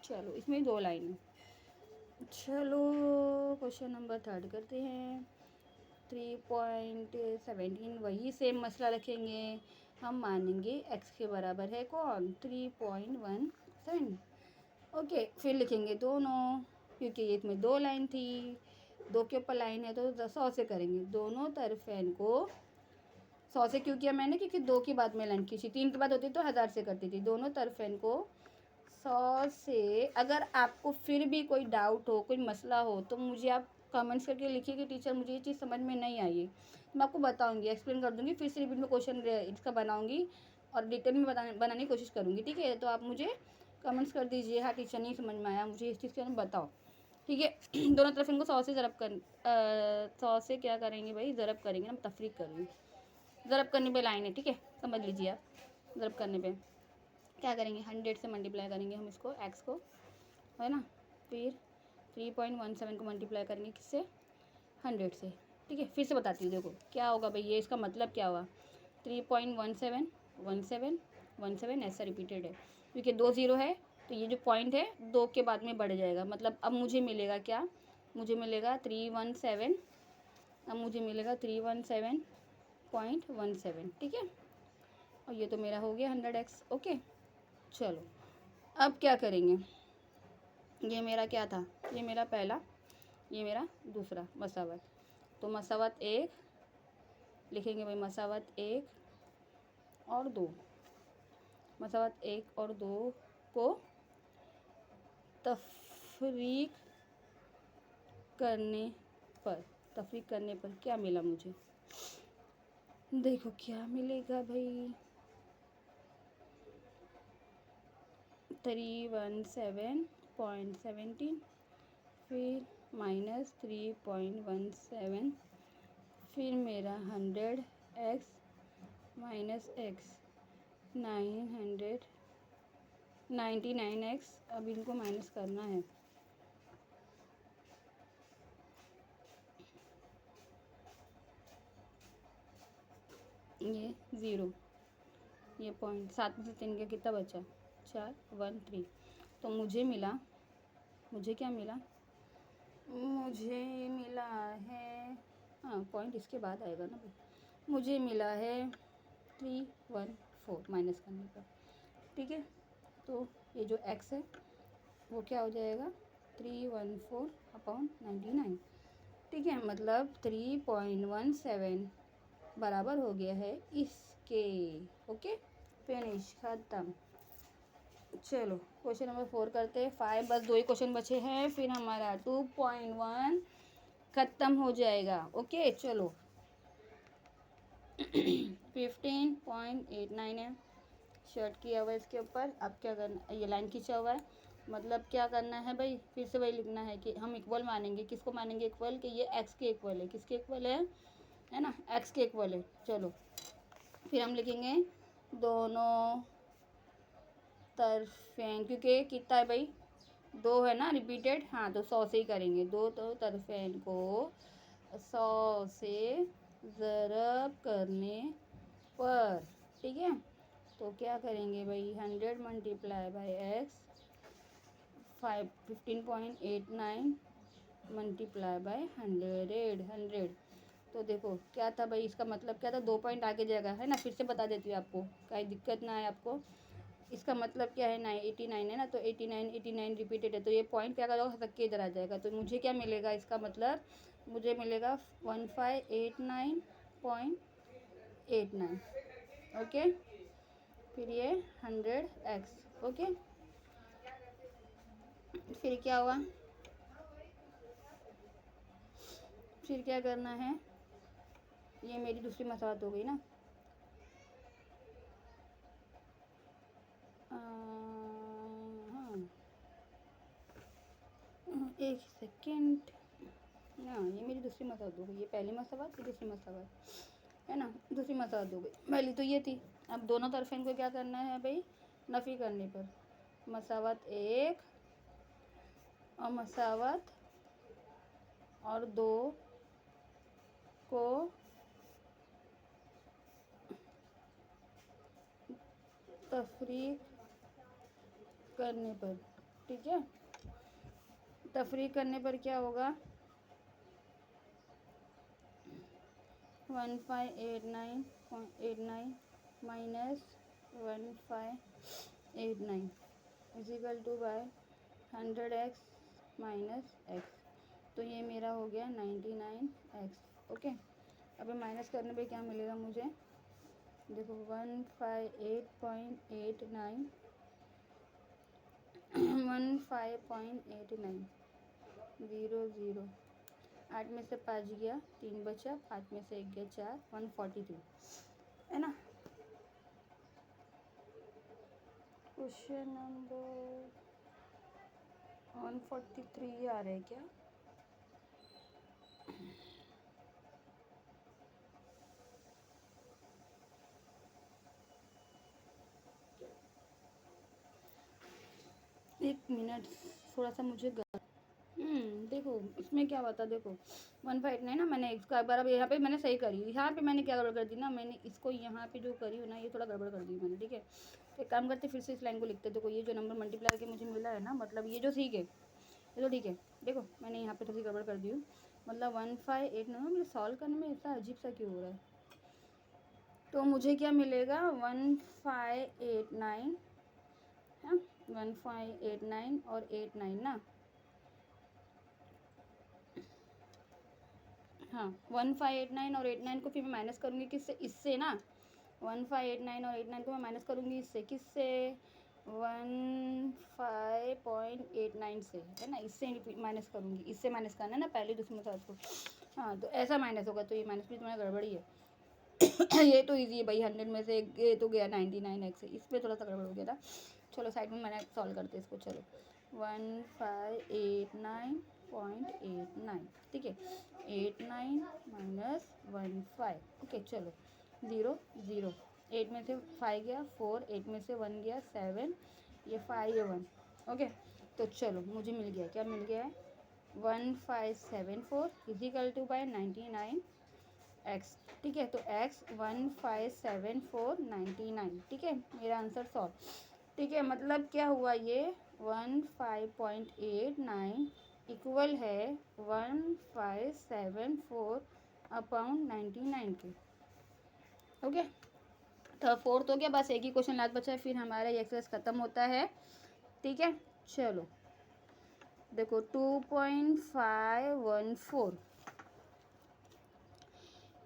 चलो इसमें 2 लाइन है। चलो क्वेश्चन नंबर 3 करते हैं। 3.17 वही सेम मसला रखेंगे। हम मानेंगे x के बराबर है कौन? 3.17, ओके। फिर लिखेंगे दोनों, क्योंकि इसमें 2 लाइन थी, 2 के ऊपर लाइन है तो 100 से करेंगे। दोनों तरफेन को 100 से क्यों किया मैंने? क्योंकि 2 की बाद में लाइन खींची, 3 की बाद होती तो 1000 से करती थी। दोनों तरफेन को 100 से। अगर आपको फिर भी कोई डाउट हो, कोई मसला हो, तो मुझे आप कमेंट्स करके लिखिए कि टीचर मुझे ये चीज़ समझ में नहीं आई है, मैं आपको बताऊंगी, एक्सप्लेन कर दूंगी, फिर से रिपीट में क्वेश्चन इसका बनाऊंगी और डिटेल में बनाने की कोशिश करूंगी, ठीक है। तो आप मुझे कमेंट्स कर दीजिए, हाँ टीचर नहीं समझ में आया, मुझे इस चीज़ के बारे में बताओ, ठीक है। दोनों तरफ इनको 100 से ज़रब कर 100 से क्या करेंगे भाई? ज़रब करेंगे ना, तफरीक करेंगे। ज़रब करने पे लाइन है, ठीक है, समझ लीजिए आप। ज़रब करने पे क्या करेंगे? 100 से मल्टीप्लाई करेंगे हम इसको, x को, है ना। फिर 3.17 को मल्टीप्लाई करेंगे किससे? 100 से, ठीक है। फिर से बताती हूँ, देखो क्या होगा भाई, ये इसका मतलब क्या हुआ? 3.17 17 17 ऐसा रिपीटेड है, क्योंकि 2 0 है तो ये जो पॉइंट है 2 के बाद में बढ़ जाएगा। मतलब अब मुझे मिलेगा क्या? मुझे मिलेगा 317, अब मुझे मिलेगा 317.17, ठीक है। और ये तो मेरा हो गया 100x, ओके। चलो अब क्या करेंगे? ये मेरा क्या था? ये मेरा पहला, ये मेरा दूसरा मसावत। तो मसावत 1 लिखेंगे भाई, मसावत 1 और 2, मसावत 1 और 2 को तफरीक करने पर क्या मिला मुझे? देखो क्या मिलेगा भाई, 317.17, फिर माइनस 3.17, फिर मेरा 100x माइनस x 99x। अब इनको माइनस करना है, ये 0, ये पॉइंट 7 में से 3 का कितना बचा? 4 1 3। तो मुझे मिला, मुझे क्या मिला? मुझे मिला है, हाँ पॉइंट इसके बाद आएगा ना भाई। मुझे मिला है 314 माइनस करने पर, ठीक है। तो ये जो x है वो क्या हो जाएगा? 314 अपॉन 99, ठीक है। मतलब 3.17 बराबर हो गया है इसके, ओके। फिनिश, ख़त्म। चलो क्वेश्चन नंबर 4 करते हैं। 5 बस 2 ही क्वेश्चन बचे हैं, फिर हमारा 2.1 ख़त्म हो जाएगा, ओके। चलो 15.89 है, शर्ट किया हुआ है इसके ऊपर। अब क्या करना, ये लाइन खींचा हुआ है, मतलब क्या करना है भाई? फिर से वही लिखना है कि हम इक्वल मानेंगे। किसको मानेंगे इक्वल? कि ये x के इक्वल है। किसके इक्वल है ना? x के इक्वल है। चलो फिर हम लिखेंगे दोनों तरफें, क्योंकि कितना है भाई? दो है ना रिपीटेड, हाँ तो 100 से ही करेंगे। दो तो तरफेन को 100 से ज़रब करने पर, ठीक है। तो क्या करेंगे भाई, 100 multiply by x 15.89 multiply by 100। तो देखो क्या था भाई, इसका मतलब क्या था, 2 पॉइंट आगे जाएगा है ना। फिर से बता देती हूँ आपको, कहीं दिक्कत ना है आपको। इसका मतलब क्या है, 89 है ना, तो 89 रिपीटेड है, तो ये पॉइंट क्या करोगे, हटक के इधर आ जाएगा। तो मुझे क्या मिलेगा, इसका मतलब मुझे मिलेगा 1589.89। ओके, फिर ये 100x। ओके, फिर क्या हुआ, फिर क्या करना है, ये मेरी दूसरी मसावत हो गई ना। हाँ, एक सेकेंड, हाँ ये मेरी दूसरी मसावत हो गई, ये पहली मसावत, ये दूसरी मसावत है ना, दूसरी मसावत हो गई। पहली तो ये थी। अब दोनों तरफ इनको क्या करना है भाई, नफ़ी करने पर मसावत 1 और मसावत और 2 को तफरीक करने पर, ठीक है। तफरीक करने पर क्या होगा, 1589.89 minus 1589 equal to by 100x minus x. तो ये मेरा हो गया 99x। ओके, अब माइनस करने पे क्या मिलेगा मुझे, देखो 15.89 15.89 0 8 में से 5 गया, 3 बचा, 5 में से 1 गया 4, 143 है ना। क्वेश्चन नंबर 143 आ रहा है क्या, एक मिनट, थोड़ा सा मुझे देखो इसमें क्या हुआ था, देखो 159 ना, मैंने इसका एक बार, अब यहाँ पे मैंने सही करी, यहाँ पे मैंने क्या गड़बड़ कर दी ना, मैंने इसको यहाँ पे जो करी हो ना, ये थोड़ा गड़बड़ कर दी मैंने, ठीक है। तो एक काम करते, फिर से इस लाइन को लिखते। देखो ये जो नंबर मल्टीप्लाई करके मुझे मिला है ना, मतलब ये जो ठीक है, ये तो ठीक है। देखो मैंने यहाँ पे थोड़ी गड़बड़ कर दी हूँ, मतलब 1589, मुझे सॉल्व करने में इतना अजीब सा क्यों हो रहा है। तो मुझे क्या मिलेगा, 1589, हाँ 1589 और 89 ना, हाँ 1589 और 89 को फिर मैं माइनस करूँगी किससे, इससे ना। 1589 और 89 को मैं माइनस करूँगी इससे, किससे, 15.89 से, है ना, इससे माइनस करूँगी, इससे माइनस करना है ना पहले दूसरे मसाज को। हाँ तो ऐसा माइनस होगा, तो ये माइनस भी तुम्हारा गड़बड़ी है। ये तो इजी है भाई, 100 में से ये तो गया 99x से, इस पर थोड़ा सा गड़बड़ हो गया था। चलो साइड में मैंने सॉल्व करते इसको, चलो 1589.89, ठीक है, 89 माइनस 15, ओके चलो 0 0, 8 में से 5 गया 4, 8 में से 1 गया 7, ये 5 ये 1, ओके। तो चलो मुझे मिल गया, क्या मिल गया है, 1574 इजिकल टू बाय 99x, ठीक है। तो x 157499, ठीक है, मेरा आंसर सॉल्व, ठीक है। मतलब क्या हुआ, ये 15.89 इक्वल है 1574/99 के, ओके। तो फोर्थ हो गया, बस एक ही क्वेश्चन लास्ट बचा है, फिर हमारा ये एक्सरसाइज ख़त्म होता है, ठीक है। चलो देखो 2.514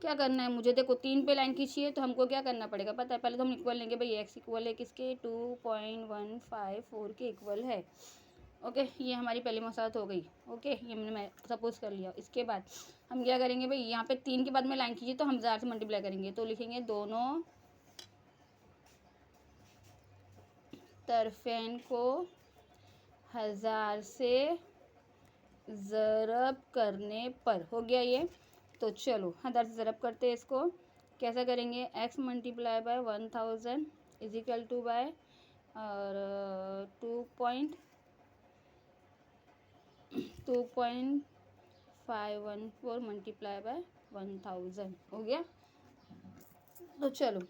क्या करना है मुझे, देखो 3 पे लाइन खींची है, तो हमको क्या करना पड़ेगा पता है, पहले तो हम इक्वल लेंगे भाई, एक्स इक्वल है किसके, 2.154 के इक्वल है, ओके। ये हमारी पहली मसालत हो गई, ओके, ये मैं सपोज कर लिया। इसके बाद हम क्या करेंगे भाई, यहाँ पे 3 के बाद में लाइन खींची तो हम 1000 से मल्टीप्लाई करेंगे, तो लिखेंगे दोनों तरफेन को 1000 से ज़रब करने पर, हो गया ये। तो चलो 1000 से ज़रब करते हैं इसको, कैसा करेंगे, x multiply by 1000 equal to by और 2.5 2.514 मल्टीप्लाई बाय 1000 हो गया। तो चलो